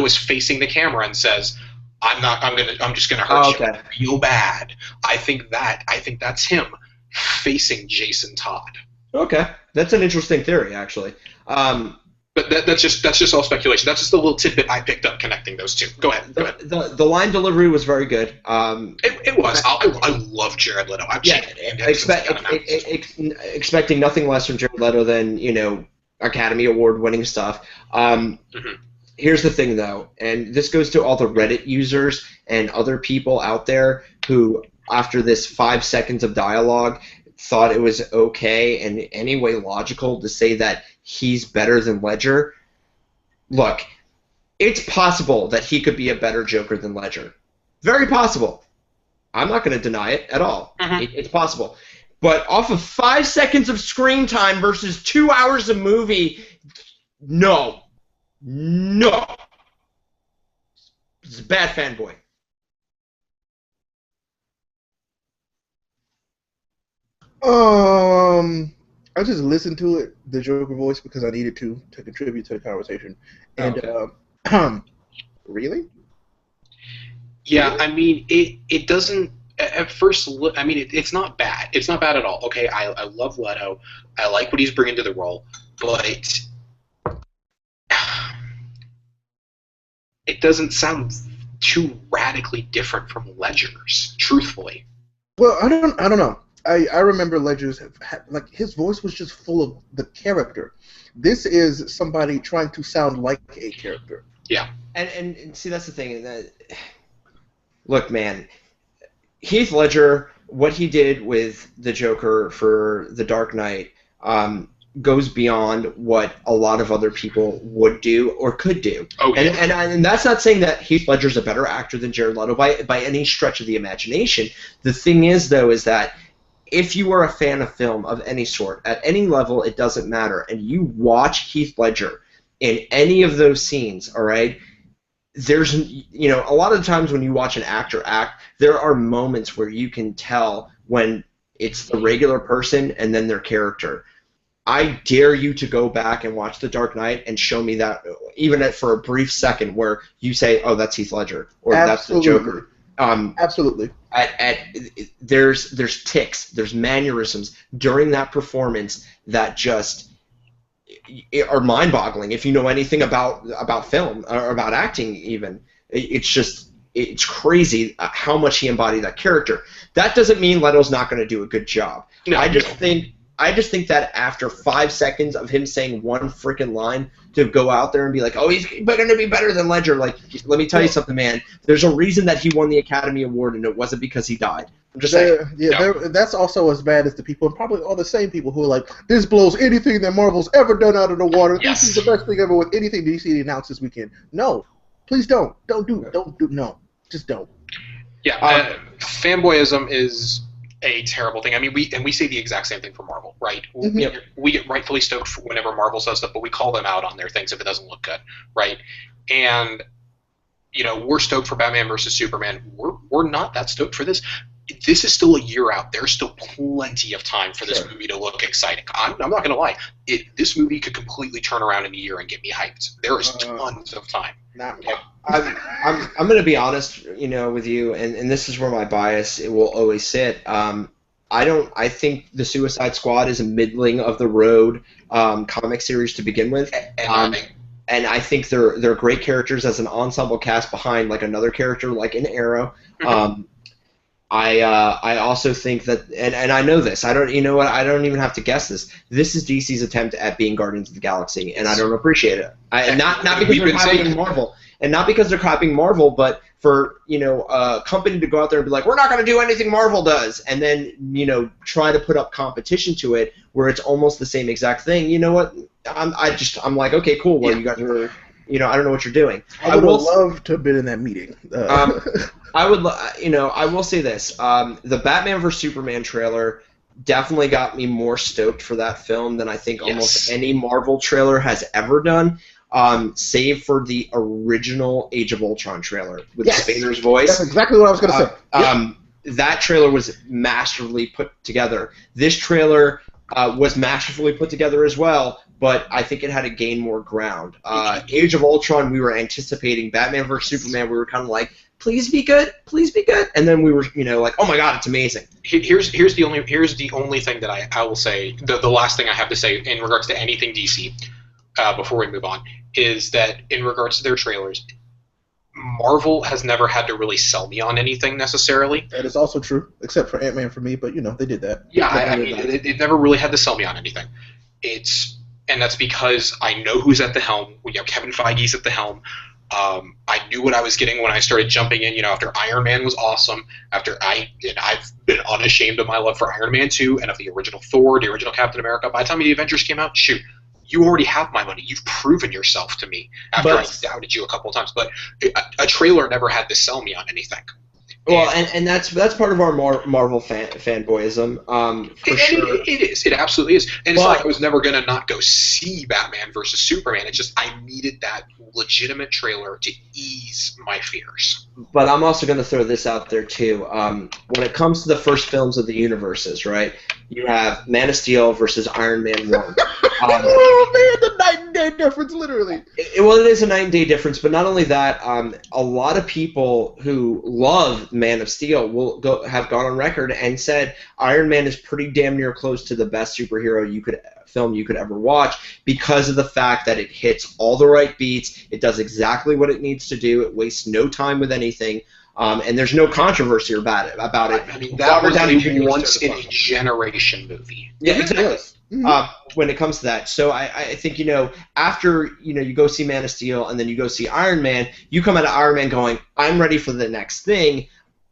is facing the camera and says, I'm just gonna hurt you real bad. I think that's him facing Jason Todd. Okay, that's an interesting theory, actually. But that's just all speculation. That's just a little tidbit I picked up connecting those two. Go ahead. The line delivery was very good. It was. I love Jared Leto. Expecting nothing less from Jared Leto than Academy Award winning stuff. Here's the thing, though, and this goes to all the Reddit users and other people out there who, after this 5 seconds of dialogue, thought it was okay and in any way logical to say that he's better than Ledger. Look, it's possible that he could be a better Joker than Ledger. Very possible. I'm not going to deny it at all. It's possible. But off of 5 seconds of screen time versus 2 hours of movie, no. It's a bad fanboy. I just listened to it, the Joker voice, because I needed to contribute to the conversation. And really? Yeah, I mean, it doesn't. At first look, I mean, it's not bad. It's not bad at all. Okay, I love Leto. I like what he's bringing to the role, but it doesn't sound too radically different from Ledger's, truthfully. Well, I don't know. I remember Ledger's his voice was just full of the character. This is somebody trying to sound like a character. Yeah. And see, that's the thing. Look, man, Heath Ledger, what he did with the Joker for The Dark Knight, goes beyond what a lot of other people would do or could do. Oh, yeah. And that's not saying that Heath Ledger's a better actor than Jared Leto by any stretch of the imagination. The thing is, though, is that if you are a fan of film of any sort, at any level, it doesn't matter, and you watch Heath Ledger in any of those scenes, all right, there's, a lot of times when you watch an actor act, there are moments where you can tell when it's the regular person and then their character. I dare you to go back and watch The Dark Knight and show me that, even for a brief second, where you say, "Oh, that's Heath Ledger," or Absolutely. "That's the Joker." Absolutely. There's tics, there's mannerisms during that performance that just are mind-boggling. If you know anything about film or about acting, even, it's crazy how much he embodied that character. That doesn't mean Leto's not going to do a good job. No, I just think that after 5 seconds of him saying one freaking line, to go out there and be like, "Oh, he's going to be better than Ledger," like, let me tell you something, man. There's a reason that he won the Academy Award, and it wasn't because he died. I'm just saying. That's also as bad as the people, and probably all the same people who are like, "This blows anything that Marvel's ever done out of the water. Yes. This is the best thing ever with anything DC announced this weekend." No, please don't do, no, just don't. Yeah, fanboyism is a terrible thing. I mean, we say the exact same thing for Marvel, right? Mhm. We get rightfully stoked for whenever Marvel says stuff, but we call them out on their things if it doesn't look good, right? And we're stoked for Batman versus Superman. We're not that stoked for this. This is still a year out. There's still plenty of time for this movie to look exciting. I'm not going to lie. This movie could completely turn around in a year and get me hyped. There is tons of time. I'm going to be honest, with you, and this is where my bias will always sit. I think the Suicide Squad is a middling of the road comic series to begin with. And I think they're great characters as an ensemble cast behind like another character like an Arrow. I also think that, and I know this. I don't even have to guess this. This is DC's attempt at being Guardians of the Galaxy, and I don't appreciate it. Not because they're copying Marvel, and not because they're copying Marvel, but for a company to go out there and be like, "We're not going to do anything Marvel does," and then try to put up competition to it where it's almost the same exact thing. You know what? I'm like, okay, cool. Well, you guys are. I don't know what you're doing. I would have loved to have been in that meeting. I will say this. The Batman vs. Superman trailer definitely got me more stoked for that film than I think almost any Marvel trailer has ever done, save for the original Age of Ultron trailer with Spader's voice. That's exactly what I was going to say. That trailer was masterfully put together. This trailer was masterfully put together as well, but I think it had to gain more ground. Age of Ultron, we were anticipating. Batman vs. Superman, we were kind of like, please be good, and then we were, like, oh my god, it's amazing. Here's the only thing that I will say. The last thing I have to say in regards to anything DC, before we move on, is that in regards to their trailers, Marvel has never had to really sell me on anything necessarily. That is also true, except for Ant-Man for me, but they did that. Yeah, I mean, it never really had to sell me on anything. And that's because I know who's at the helm. Kevin Feige's at the helm. I knew what I was getting when I started jumping in. After Iron Man was awesome. I've been unashamed of my love for Iron Man 2 and of the original Thor, the original Captain America. By the time the Avengers came out, shoot, you already have my money. You've proven yourself to me after I doubted you a couple of times. But a trailer never had to sell me on anything. Well, and that's part of our Marvel fanboyism, for sure. It is. It absolutely is. And it's like I was never going to not go see Batman versus Superman. It's just I needed that legitimate trailer to ease my fears. But I'm also going to throw this out there, too. When it comes to the first films of the universes, right, you have Man of Steel versus Iron Man 1. Oh, man, the night and day difference, literally. It is a night and day difference, but not only that, a lot of people who love Man of Steel have gone on record and said Iron Man is pretty damn near close to the best superhero film you could ever watch because of the fact that it hits all the right beats, it does exactly what it needs to do, it wastes no time with anything, and there's no controversy about it. I mean, that was a once in a generation movie. Yeah, exactly. When it comes to that. So I think, after, you go see Man of Steel and then you go see Iron Man, you come out of Iron Man going, I'm ready for the next thing.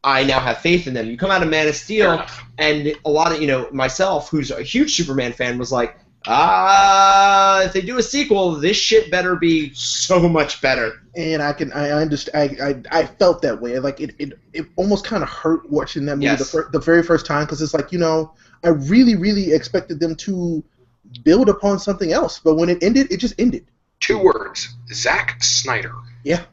I now have faith in them. You come out of Man of Steel and a lot of, myself, who's a huge Superman fan, was like, If they do a sequel, this shit better be so much better. And I understand. I felt that way. Like it almost kind of hurt watching that movie Yes. the very first time, because it's like, I really expected them to build upon something else, but when it ended, it just ended. 2 words: Zack Snyder. Yeah.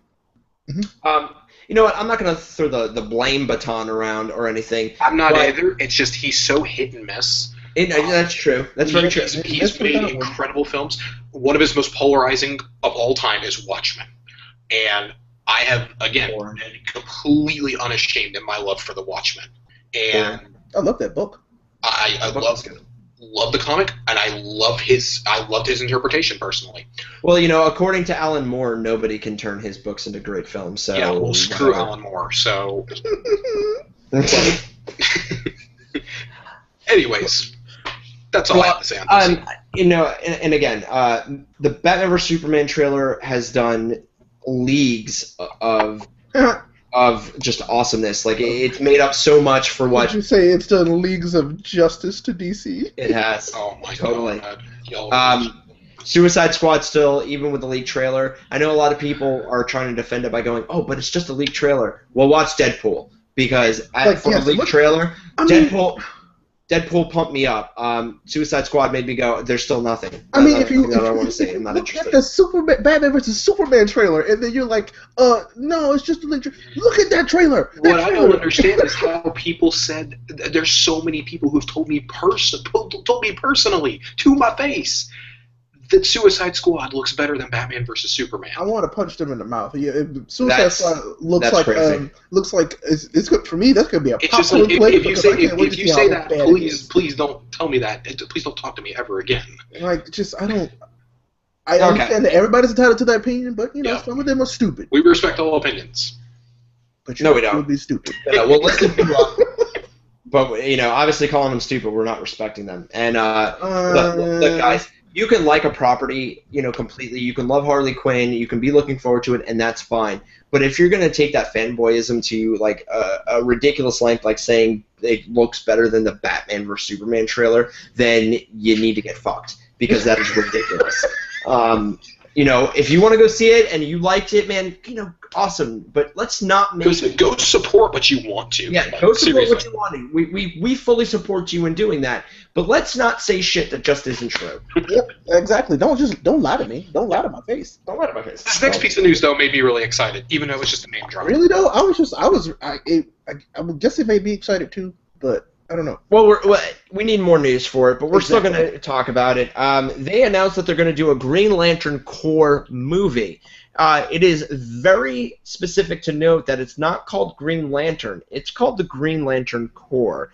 You know what? I'm not going to throw the blame baton around or anything. I'm not either. It's just he's so hit and miss. That's true. That's very true. He's made incredible films. One of his most polarizing of all time is Watchmen. And I have, again, been completely unashamed in my love for the Watchmen. And I love that book. I love the comic, and I loved his interpretation personally. Well, according to Alan Moore, nobody can turn his books into great films. So yeah, well, screw Alan Moore. So, anyways, that's all I have to say on this. And again, the Batman vs Superman trailer has done leagues of just awesomeness. Like, it's made up so much for what. Did you say it's done leagues of justice to DC? It has. Oh my Totally. God. Suicide Squad still, even with the leaked trailer. I know a lot of people are trying to defend it by going, "Oh, but it's just a leaked trailer." Well, watch Deadpool, because for a leaked trailer, Deadpool pumped me up. Suicide Squad made me go, "There's still nothing." I mean, if you don't want to say it, I'm not look interested. at the Batman vs Superman trailer, and then you're like, no, it's just a leaked trailer. Look at that trailer. What I don't understand is how people said. There's so many people who've told me personally to my face that Suicide Squad looks better than Batman vs Superman. I want to punch them in the mouth. Yeah, Suicide Squad looks like it's good for me. That's gonna be a it's just popcorn like, flick. if you say that, please don't tell me that. Please don't talk to me ever again. Like, I understand that everybody's entitled to their opinion, but some of them are stupid. We respect all opinions. But no, we don't. Would be stupid. Well, let's lift people up. But obviously calling them stupid, we're not respecting them. And look, guys. You can like a property, completely. You can love Harley Quinn. You can be looking forward to it, and that's fine. But if you're going to take that fanboyism to like a ridiculous length, like saying it looks better than the Batman vs Superman trailer, then you need to get fucked, because that is ridiculous. If you want to go see it and you liked it, man, awesome. But let's not make go support what you want to. Yeah, go support what you want to. We fully support you in doing that. But let's not say shit that just isn't true. Yep, exactly. Don't lie to me. Don't lie to my face. Don't lie to my face. This next piece of news, though, made me really excited, even though it was just a name drop. Really though, I guess it made me excited too, but I don't know. Well, we need more news for it, but we're still going to talk about it. They announced that they're going to do a Green Lantern Corps movie. It is very specific to note that it's not called Green Lantern. It's called the Green Lantern Corps,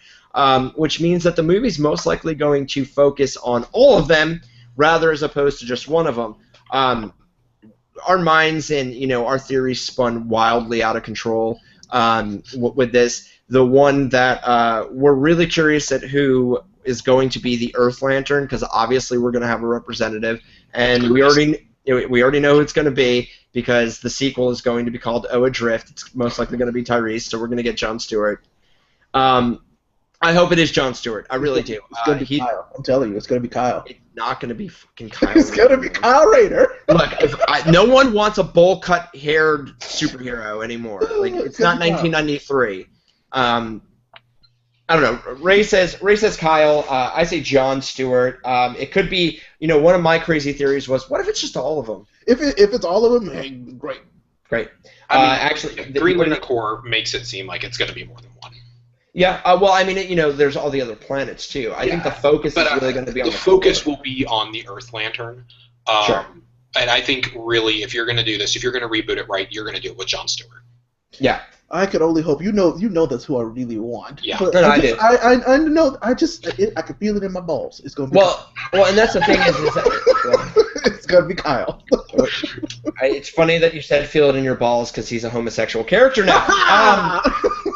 which means that the movie's most likely going to focus on all of them, rather as opposed to just one of them. Our minds and our theories spun wildly out of control with this. The one that we're really curious at who is going to be the Earth Lantern, because obviously we're going to have a representative, and we already know who it's going to be, because the sequel is going to be called Oh Adrift. It's most likely going to be Tyrese, so we're going to get Jon Stewart. I hope it is Jon Stewart. I really do. It's going to be Kyle. I'm telling you, it's going to be Kyle. It's not going to be fucking Kyle. It's going to be Kyle Rayner. Look, no one wants a bowl-cut-haired superhero anymore. Like, it's not 1993. I don't know. Ray says Kyle. I say Jon Stewart. It could be. One of my crazy theories was, what if it's just all of them? If it's all of them, hey, great. Actually, Green Lantern Corps makes it seem like it's going to be more than one. Yeah. Well, I mean, there's all the other planets too. I think the focus is really going to be on the focus will be on the Earth Lantern. Sure. And I think really, if you're going to do this, if you're going to reboot it right, you're going to do it with Jon Stewart. Yeah. I could only hope. You know that's who I really want. Yeah. But I did. I know. I can feel it in my balls. It's gonna be. Well, and that's the thing is that, it's gonna be Kyle. It's funny that you said feel it in your balls, because he's a homosexual character now.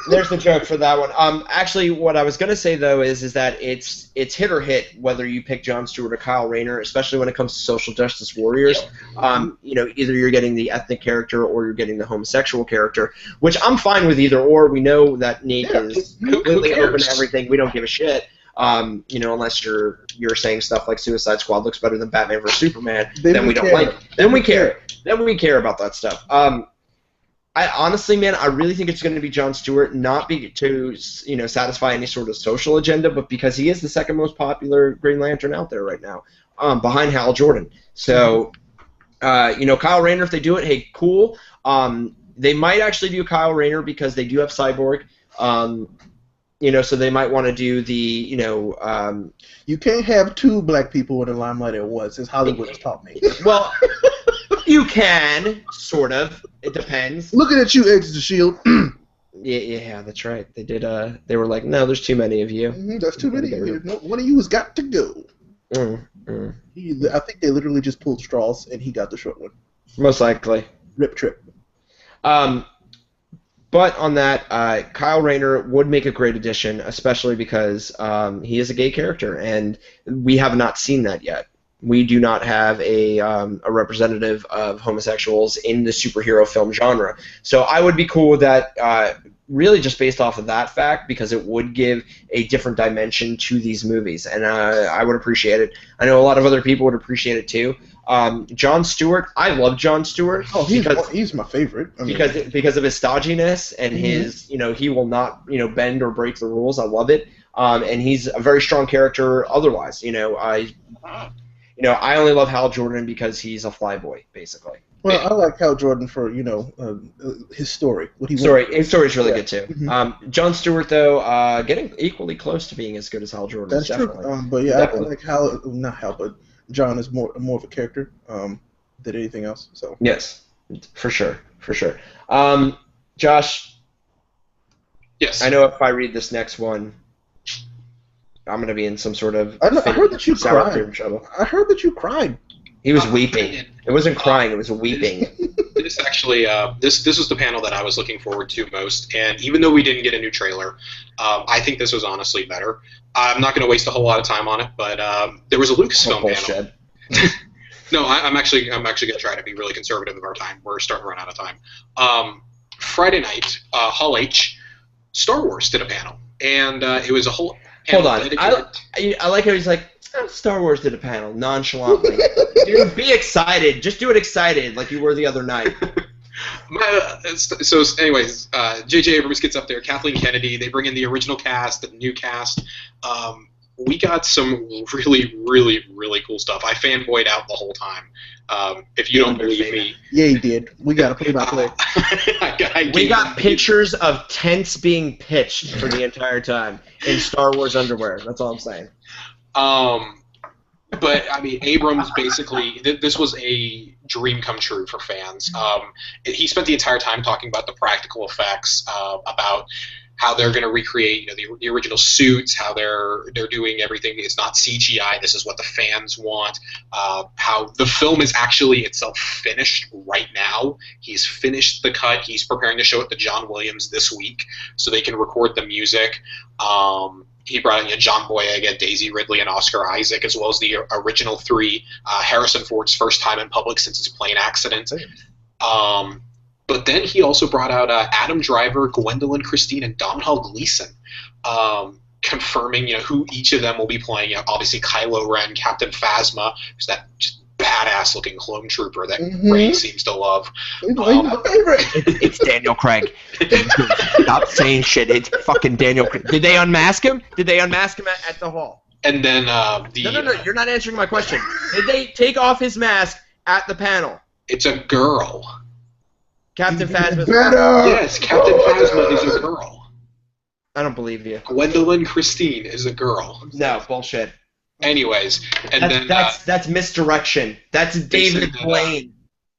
There's the joke for that one. Actually, what I was gonna say though is that it's hit or hit whether you pick Jon Stewart or Kyle Rayner, especially when it comes to social justice warriors. Yep. Either you're getting the ethnic character or you're getting the homosexual character, which I'm fine with either or. We know that Neek is completely open to everything. We don't give a shit. Unless you're saying stuff like Suicide Squad looks better than Batman vs Superman, Then then we we don't care. like. Then we care. Then we care about that stuff. I honestly, man, I really think it's going to be Jon Stewart, not to satisfy any sort of social agenda, but because he is the second most popular Green Lantern out there right now, behind Hal Jordan. So, Kyle Rayner, if they do it, hey, cool. They might actually do Kyle Rayner because they do have Cyborg. So they might want to do the, You can't have two black people in the limelight at once, as Hollywood has taught me. well, you can, sort of. It depends. Looking at you, Agents of Shield. Yeah, that's right. They did. They were like, no, there's too many of you. That's too many. No, one of you has got to go. I think they literally just pulled straws, and he got the short one. Most likely. Rip trip. But on that, Kyle Rayner would make a great addition, especially because he is a gay character, and we have not seen that yet. We do not have a representative of homosexuals in the superhero film genre. So I would be cool with that, really just based off of that fact, because it would give a different dimension to these movies, and I would appreciate it. I know a lot of other people would appreciate it too. Jon Stewart, I love Jon Stewart. Oh, he's my favorite. Because of his stodginess and his, he will not, bend or break the rules. I love it. And he's a very strong character otherwise. I only love Hal Jordan because he's a flyboy, basically. Well, I like Hal Jordan for, his story. His story's really good too. Mm-hmm. Jon Stewart, though, getting equally close to being as good as Hal Jordan. That's true. But yeah, I like Hal, not Hal, but John is more of a character than anything else. So yes, for sure. Josh. Yes. I know if I read this next one, I'm going to be in some sort of. I heard that you cried. Trouble. I heard that you cried. He was weeping. It wasn't crying. It was weeping. This actually, this was the panel that I was looking forward to most, and even though we didn't get a new trailer, I think this was honestly better. I'm not going to waste a whole lot of time on it, but there was a Lucasfilm panel. No, I'm actually going to try to be really conservative of our time. We're starting to run out of time. Friday night, Hall H, Star Wars did a panel, and it was a whole. Hold on, I like how he's like, Star Wars did a panel nonchalantly. Dude, be excited. Just do it excited, like you were the other night. So, anyways, J.J. Abrams gets up there, Kathleen Kennedy. They bring in the original cast, the new cast. We got some really, really, really cool stuff. I fanboyed out the whole time. If you don't believe me, yeah, you did. We got to play by play. We got pictures of tents being pitched for the entire time in Star Wars underwear. That's all I'm saying. But I mean, Abrams basically, this was a dream come true for fans. He spent the entire time talking about the practical effects, about how they're going to recreate the original suits, how they're doing everything. It's not CGI. This is what the fans want. How the film is actually itself finished right now. He's finished the cut. He's preparing to show it to John Williams this week so they can record the music. He brought in John Boyega, Daisy Ridley, and Oscar Isaac, as well as the original three. Harrison Ford's first time in public since his plane accident. But then he also brought out Adam Driver, Gwendolyn Christine, and Domhnall Gleeson, confirming who each of them will be playing. Obviously, Kylo Ren, Captain Phasma, who's that just badass-looking clone trooper that Rey seems to love. It's Daniel Craig. Stop saying shit. It's fucking Daniel Craig. Did they unmask him? Did they unmask him at the hall? And then No, you're not answering my question. Did they take off his mask at the panel? It's a girl. Captain Phasma. Yes, Captain Phasma is a girl. I don't believe you. Gwendolyn Christine is a girl. No, bullshit. Anyways, that's misdirection. That's David Blaine.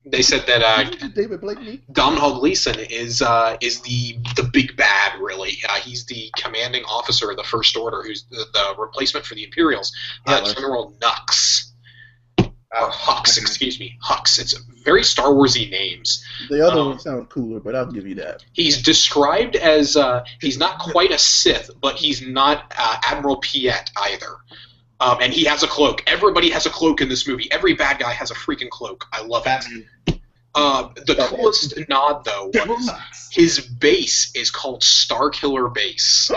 They said that David Blaine. Domhnall Gleeson is the big bad, really. He's the commanding officer of the First Order, who's the replacement for the Imperials, General Hux. Or Hux, excuse me. Hux. It's very Star Warsy names. The other ones sound cooler, but I'll give you that. He's described as he's not quite a Sith, but he's not Admiral Piet either. And he has a cloak. Everybody has a cloak in this movie. Every bad guy has a freaking cloak. I love it. The coolest nod, though, was his base is called Starkiller Base.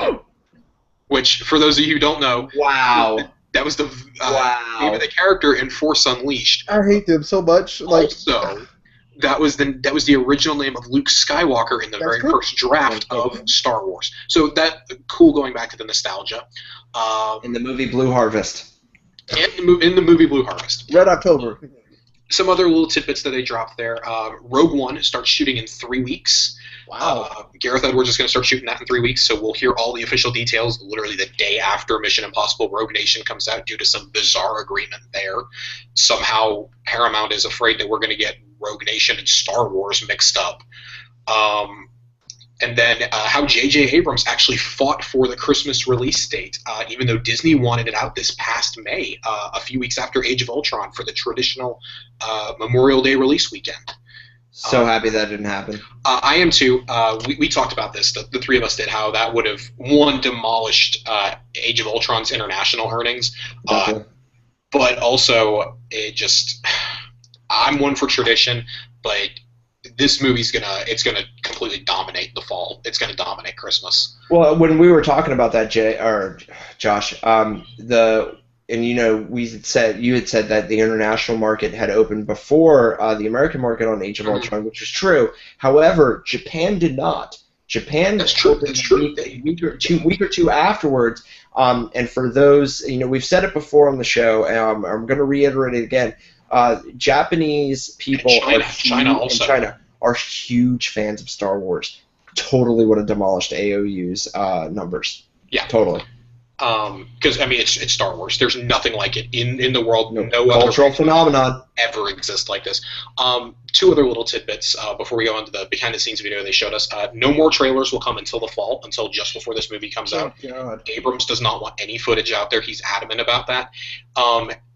which, for those of you who don't know, Wow. that was the Wow. name of the character in Force Unleashed. I hate them so much. Like, Also, that was the original name of Luke Skywalker in the very true. first draft of Star Wars. So that cool, going back to the nostalgia. In the movie Blue Harvest. In the movie Blue Harvest. Red October. Some other little tidbits that they dropped there. Rogue One starts shooting in 3 weeks. Wow. Gareth Edwards is going to start shooting that in 3 weeks, so we'll hear all the official details literally the day after Mission Impossible Rogue Nation comes out due to some bizarre agreement there. Somehow Paramount is afraid that we're going to get Rogue Nation and Star Wars mixed up. And then how J.J. Abrams actually fought for the Christmas release date, even though Disney wanted it out this past May, a few weeks after Age of Ultron, for the traditional Memorial Day release weekend. So happy that didn't happen. I am too. We talked about this, the three of us did, how that would have, one, demolished Age of Ultron's international earnings, but also it just, I'm one for tradition, but this movie's it's gonna completely dominate the fall. It's gonna dominate Christmas. Well, when we were talking about that, Josh, you had said that the international market had opened before the American market on Age of Ultron, which is true. However, Japan did not. Japan opened a week or two afterwards. And for those, we've said it before on the show, and I'm going to reiterate it again. Japanese people China are huge fans of Star Wars. Totally would have demolished AOU's numbers. Yeah, totally. Because it's Star Wars. There's nothing like it in the world. No cultural other phenomenon ever exists like this. Two other little tidbits before we go into the behind-the-scenes video they showed us. No more trailers will come until the fall, until just before this movie comes out. God. Abrams does not want any footage out there. He's adamant about that.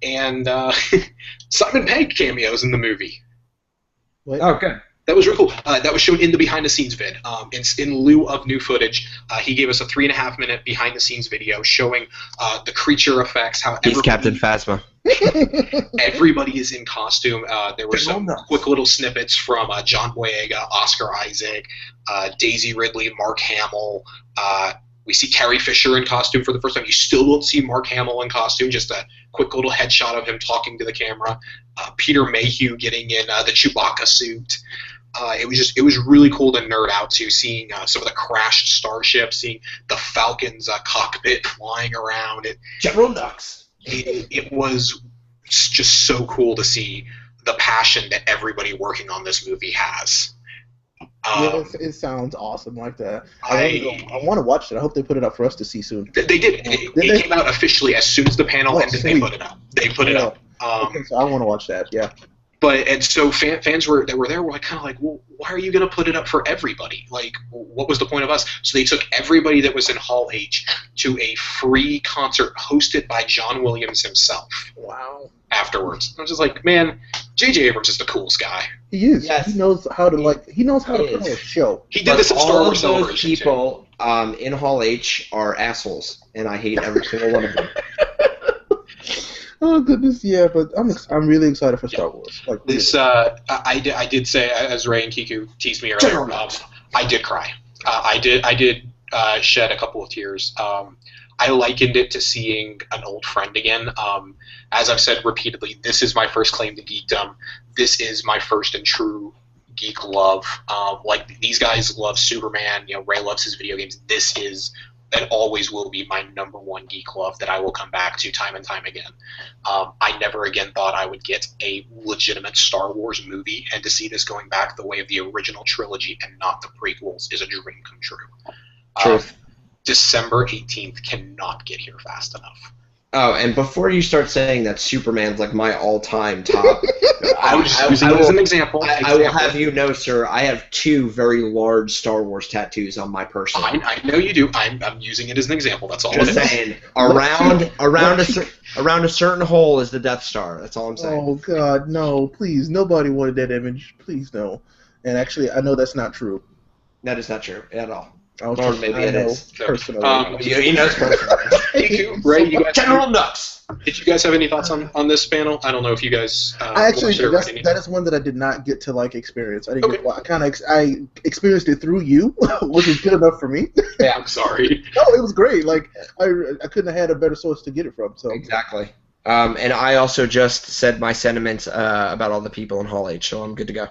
And Simon Pegg cameos in the movie. What? Oh, good. That was really cool. That was shown in the behind-the-scenes vid. In lieu of new footage, he gave us a 3.5-minute behind-the-scenes video showing the creature effects. How he's Captain Phasma. Everybody is in costume. There were some quick little snippets from John Boyega, Oscar Isaac, Daisy Ridley, Mark Hamill. We see Carrie Fisher in costume for the first time. You still don't see Mark Hamill in costume, just a quick little headshot of him talking to the camera. Peter Mayhew getting in the Chewbacca suit. It was really cool to nerd out to, seeing some of the crashed starships, seeing the Falcon's cockpit flying around. General Nux. It was just so cool to see the passion that everybody working on this movie has. It sounds awesome like that. I want to watch it. I hope they put it up for us to see soon. They did. It came out officially as soon as the panel ended. Sweet. They put it up. Okay, so I want to watch that. Yeah. But so fans that were there were kind of like, well, why are you going to put it up for everybody? Like, what was the point of us? So they took everybody that was in Hall H to a free concert hosted by John Williams himself. Wow. Afterwards, I was just like, man, J.J. Abrams is the coolest guy. He is. Yes. He knows how to put on a show. He did this at Star Wars All of Celebration. those people in Hall H are assholes, and I hate every single one of them. Oh goodness, yeah, but I'm really excited for Star Wars. Like this, really. I did say, as Ray and Kiku teased me earlier, I did cry. I did shed a couple of tears. I likened it to seeing an old friend again. As I've said repeatedly, this is my first claim to geekdom. This is my first and true geek love. Like, these guys love Superman. Ray loves his video games. This is and always will be my number one geek love that I will come back to time and time again. I never again thought I would get a legitimate Star Wars movie, and to see this going back the way of the original trilogy and not the prequels is a dream come true. Truth. December 18th cannot get here fast enough. Oh, and before you start saying that Superman's like my all-time top, I was using it as an example. I will have you know, sir, I have 2 very large Star Wars tattoos on my person. I know you do. I'm using it as an example. That's all. Just saying, around a certain hole is the Death Star. That's all I'm saying. Oh God, no! Please, nobody wanted that image. Please, no. And actually, I know that's not true. That is not true at all. Or maybe it is. Personally. He knows personally. Ray, you guys General Nux. Did you guys have any thoughts on this panel? I don't know if you guys. I actually watched it or that is one that I did not get to like experience. I didn't Okay. get. Well, I experienced it through you, which was good enough for me. Yeah. I'm sorry. No, it was great. Like I couldn't have had a better source to get it from. So Exactly. And I also just said my sentiments about all the people in Hall H, so I'm good to go.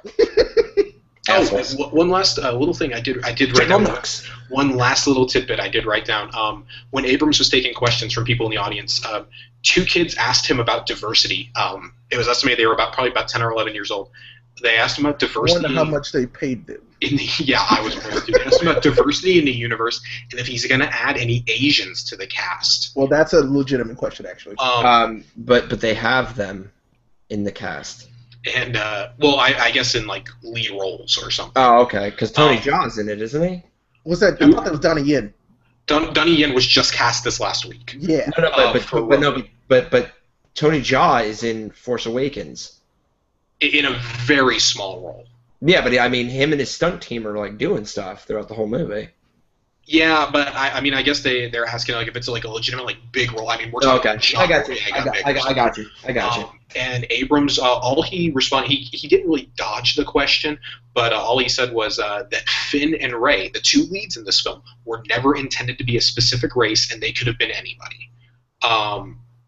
Assholes. One last little thing I did write General down. Knox. One last little tidbit I did write down. When Abrams was taking questions from people in the audience, two kids asked him about diversity. It was estimated they were probably about 10 or 11 years old. They asked him about I diversity. wonder how much they paid them. Yeah, I was wondering too. They asked him about diversity in the universe and if he's going to add any Asians to the cast. Well, that's a legitimate question, actually. But they have them in the cast. And I guess in like lead roles or something. Oh, okay. Because Tony Jaa's in it, isn't he? Was that? I thought that was Donnie Yen. Donnie Yen was just cast this last week. Yeah. But Tony Jaa is in Force Awakens. In a very small role. Yeah, but I mean, him and his stunt team are like doing stuff throughout the whole movie. Yeah, but I mean, I guess they're asking like if it's like a legitimate like big role. I mean, we're talking. Okay, I got you. And Abrams, all he responded, he didn't really dodge the question, but all he said was that Finn and Rey, the two leads in this film, were never intended to be a specific race, and they could have been anybody.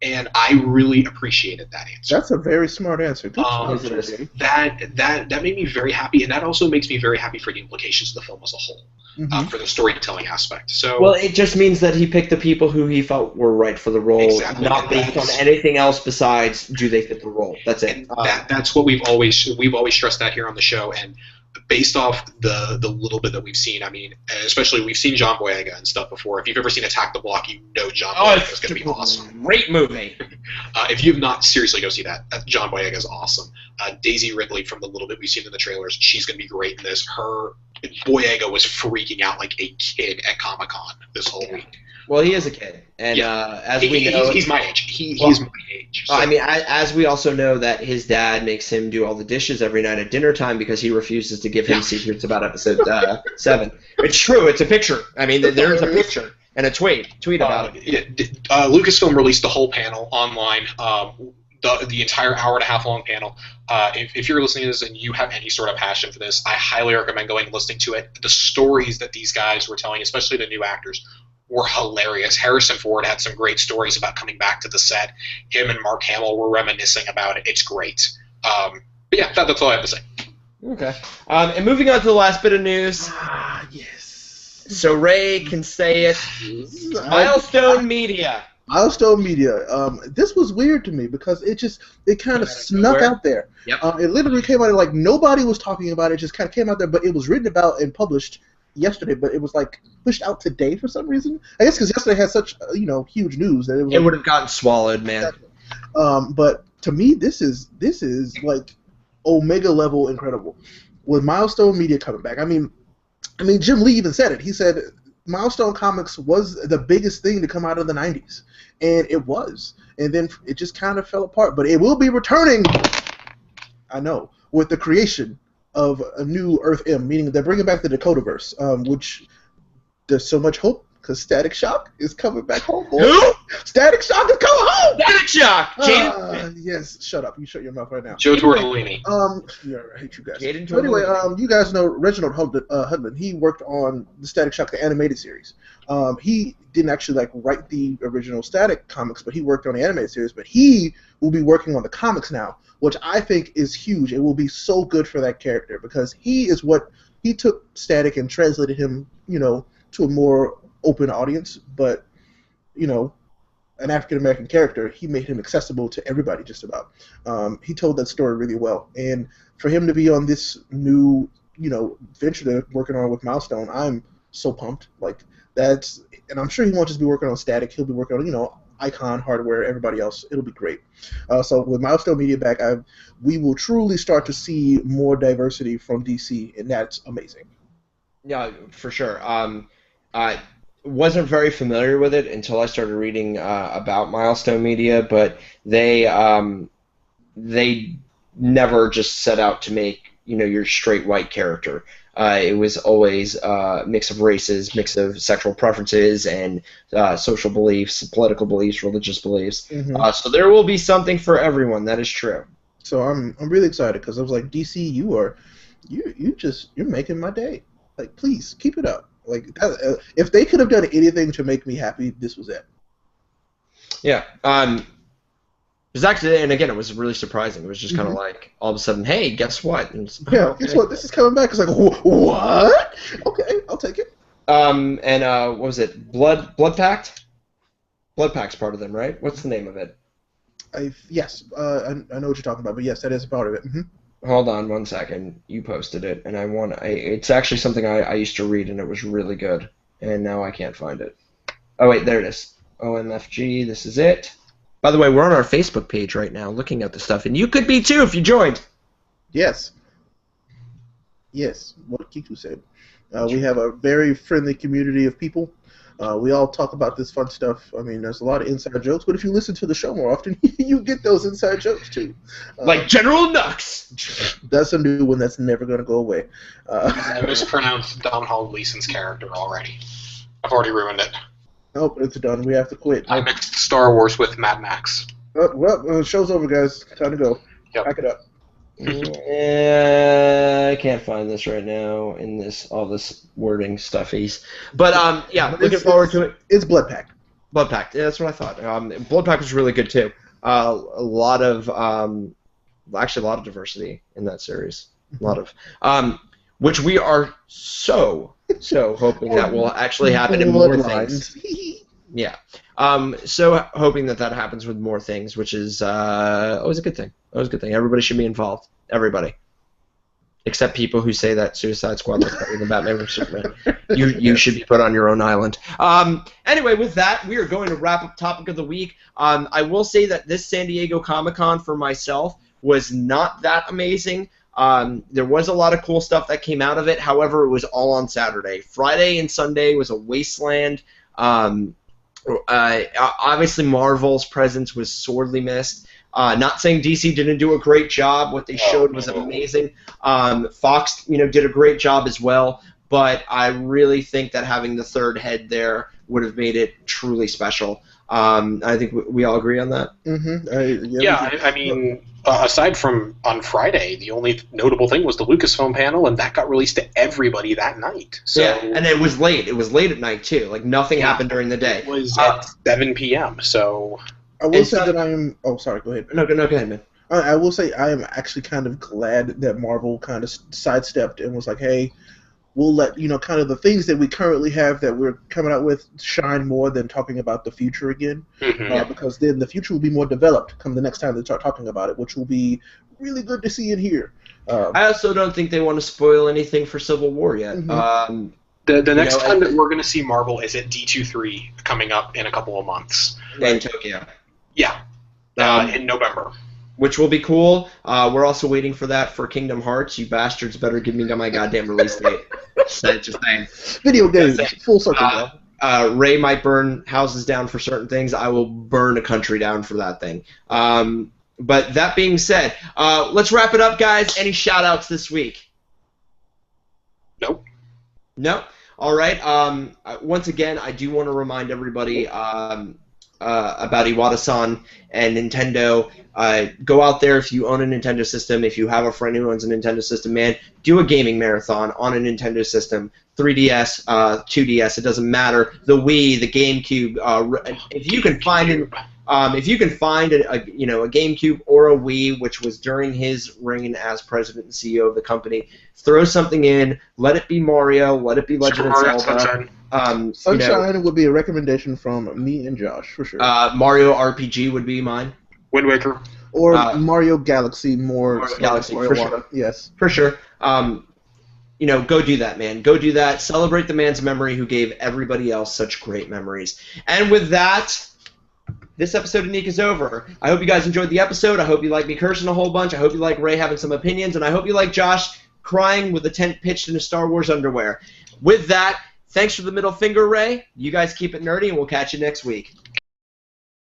And I really appreciated that answer. That's a very smart answer. That made me very happy, and that also makes me very happy for the implications of the film as a whole, for the storytelling aspect. So, well, it just means that he picked the people who he felt were right for the role, exactly, not based on anything else besides do they fit the role. That's it. That's what we've always stressed that here on the show, and based off the little bit that we've seen, I mean, especially we've seen John Boyega and stuff before. If you've ever seen Attack the Block, you know John Boyega is going to be awesome. Great movie. If you have not, seriously go see that. John Boyega is awesome. Daisy Ridley, from the little bit we've seen in the trailers, she's going to be great in this. Boyega was freaking out like a kid at Comic-Con this whole week. Well, he is a kid, and as we know, he's my age. He's my age. So. I mean, as we also know that his dad makes him do all the dishes every night at dinner time because he refuses to give him secrets about episode 7. It's true. It's a picture. I mean, there's a picture and a tweet about it. Lucasfilm released the whole panel online. The entire hour and a half long panel. If you're listening to this and you have any sort of passion for this, I highly recommend going and listening to it. The stories that these guys were telling, especially the new actors, were hilarious. Harrison Ford had some great stories about coming back to the set. Him and Mark Hamill were reminiscing about it. It's great. But yeah, that's all I have to say. Okay. And moving on to the last bit of news. Yes. So Ray can say it. Milestone Media. Milestone Media. This was weird to me because it kind of snuck out there. Yep. It literally came out like nobody was talking about it. It just kind of came out there, but it was written about and published yesterday, but it was like pushed out today for some reason. I guess because yesterday had such huge news that it would have gotten swallowed, man. But to me, this is like Omega level incredible with Milestone Media coming back. I mean, Jim Lee even said it. He said Milestone Comics was the biggest thing to come out of the 90s, and it was, and then it just kind of fell apart. But it will be returning. I know, with the creation of a new Earth M, meaning they're bringing back the Dakotaverse, which there's so much hope because Static Shock is coming back home. Boy. Who? Static Shock is coming home. Static Shock. Yes, shut up. You shut your mouth right now. Joe Tortellini. Yeah, I hate you guys. Jaden So anyway, you guys know Reginald Hudlin. He worked on the Static Shock, the animated series. He didn't actually write the original Static comics, but he worked on the animated series. But he will be working on the comics now, which I think is huge. It will be so good for that character because he took Static and translated him, to a more open audience. But, an African American character, he made him accessible to everybody just about. He told that story really well, and for him to be on this new, venture they're working on with Milestone, I'm so pumped. And I'm sure he won't just be working on Static. He'll be working on, Icon, Hardware, everybody else. It'll be great. So with Milestone Media back, we will truly start to see more diversity from DC, and that's amazing. Yeah, for sure. I wasn't very familiar with it until I started reading about Milestone Media, but they never just set out to make your straight white character. It was always a mix of races, mix of sexual preferences, and social beliefs, political beliefs, religious beliefs. So there will be something for everyone. That is true. So I'm really excited because I was like, DC, you're making my day. Like, please keep it up. Like, if they could have done anything to make me happy, this was it. Yeah. It was actually, and again, it was really surprising. It was just kind of like all of a sudden, hey, guess what? Guess what? This is coming back. It's like, what? Okay, I'll take it. And what was it? Blood Pact? Blood Pact's part of them, right? What's the name of it? Yes, I know what you're talking about, but yes, that is part of it. Hold on one second. You posted it, and it's actually something I used to read, and it was really good. And now I can't find it. Oh, wait, there it is. OMFG, this is it. By the way, we're on our Facebook page right now looking at the stuff, and you could be too if you joined. Yes. Yes, what Kiku said. We have a very friendly community of people. We all talk about this fun stuff. I mean, there's a lot of inside jokes, but if you listen to the show more often, you get those inside jokes too. Like General Nux! That's a new one that's never going to go away. I mispronounced Domhnall Gleeson's character already. I've already ruined it. Nope, it's done. We have to quit. I mixed Star Wars with Mad Max. Well, show's over, guys. Time to go. Yep. Pack it up. I can't find this right now in all this wording stuffies. But yeah, looking forward to it. It's Blood Pact. Blood Pact. Yeah, that's what I thought. Blood Pact was really good too. A lot of diversity in that series. A lot of which we are so hoping that will actually happen in more things. Yeah. So hoping that happens with more things, which is always a good thing. Always a good thing. Everybody should be involved. Everybody. Except people who say that Suicide Squad looks better than Batman vs Superman. You should be put on your own island. Anyway, with that, we are going to wrap up Topic of the Week. I will say that this San Diego Comic-Con for myself was not that amazing. There was a lot of cool stuff that came out of it. However, it was all on Saturday. Friday and Sunday was a wasteland. Obviously, Marvel's presence was sorely missed. Not saying DC didn't do a great job. What they showed was amazing. Fox, did a great job as well. But I really think that having the third head there would have made it truly special. I think we all agree on that. I mean, aside from on Friday, the only notable thing was the Lucasfilm panel, and that got released to everybody that night. So, yeah, and it was late. It was late at night too. Like nothing happened during the day. It was at 7 p.m. So I will say that I am. Oh, sorry. Go ahead. No, go ahead, man. I will say I am actually kind of glad that Marvel kind of sidestepped and was like, "Hey, we'll let kind of the things that we currently have that we're coming out with shine more than talking about the future again, because then the future will be more developed come the next time they start talking about it, which will be really good to see and hear." I also don't think they want to spoil anything for Civil War yet. The next time that we're going to see Marvel is at D23 coming up in a couple of months. In Tokyo. Yeah, in November. Which will be cool. We're also waiting for that for Kingdom Hearts. You bastards better give me my goddamn release date. Just saying. Video games, full circle. Ray might burn houses down for certain things. I will burn a country down for that thing. But that being said, let's wrap it up, guys. Any shout-outs this week? Nope. No? All right. Once again, I do want to remind everybody about Iwata-san and Nintendo. Go out there if you own a Nintendo system. If you have a friend who owns a Nintendo system, man, do a gaming marathon on a Nintendo system. 3DS, 2DS, it doesn't matter. The Wii, the GameCube. If you can find a GameCube or a Wii, which was during his reign as president and CEO of the company, throw something in. Let it be Mario. Let it be Legend of Zelda. Sunshine would be a recommendation from me and Josh for sure. Mario RPG would be mine. Wind Waker. Or Mario Galaxy more. Mario Galaxy, Mario for Water. sure. Yes. For sure. Go do that, man. Go do that. Celebrate the man's memory who gave everybody else such great memories. And with that, this episode of Neek is over. I hope you guys enjoyed the episode. I hope you like me cursing a whole bunch. I hope you like Ray having some opinions. And I hope you like Josh crying with a tent pitched in a Star Wars underwear. With that, thanks for the middle finger, Ray. You guys keep it nerdy, and we'll catch you next week.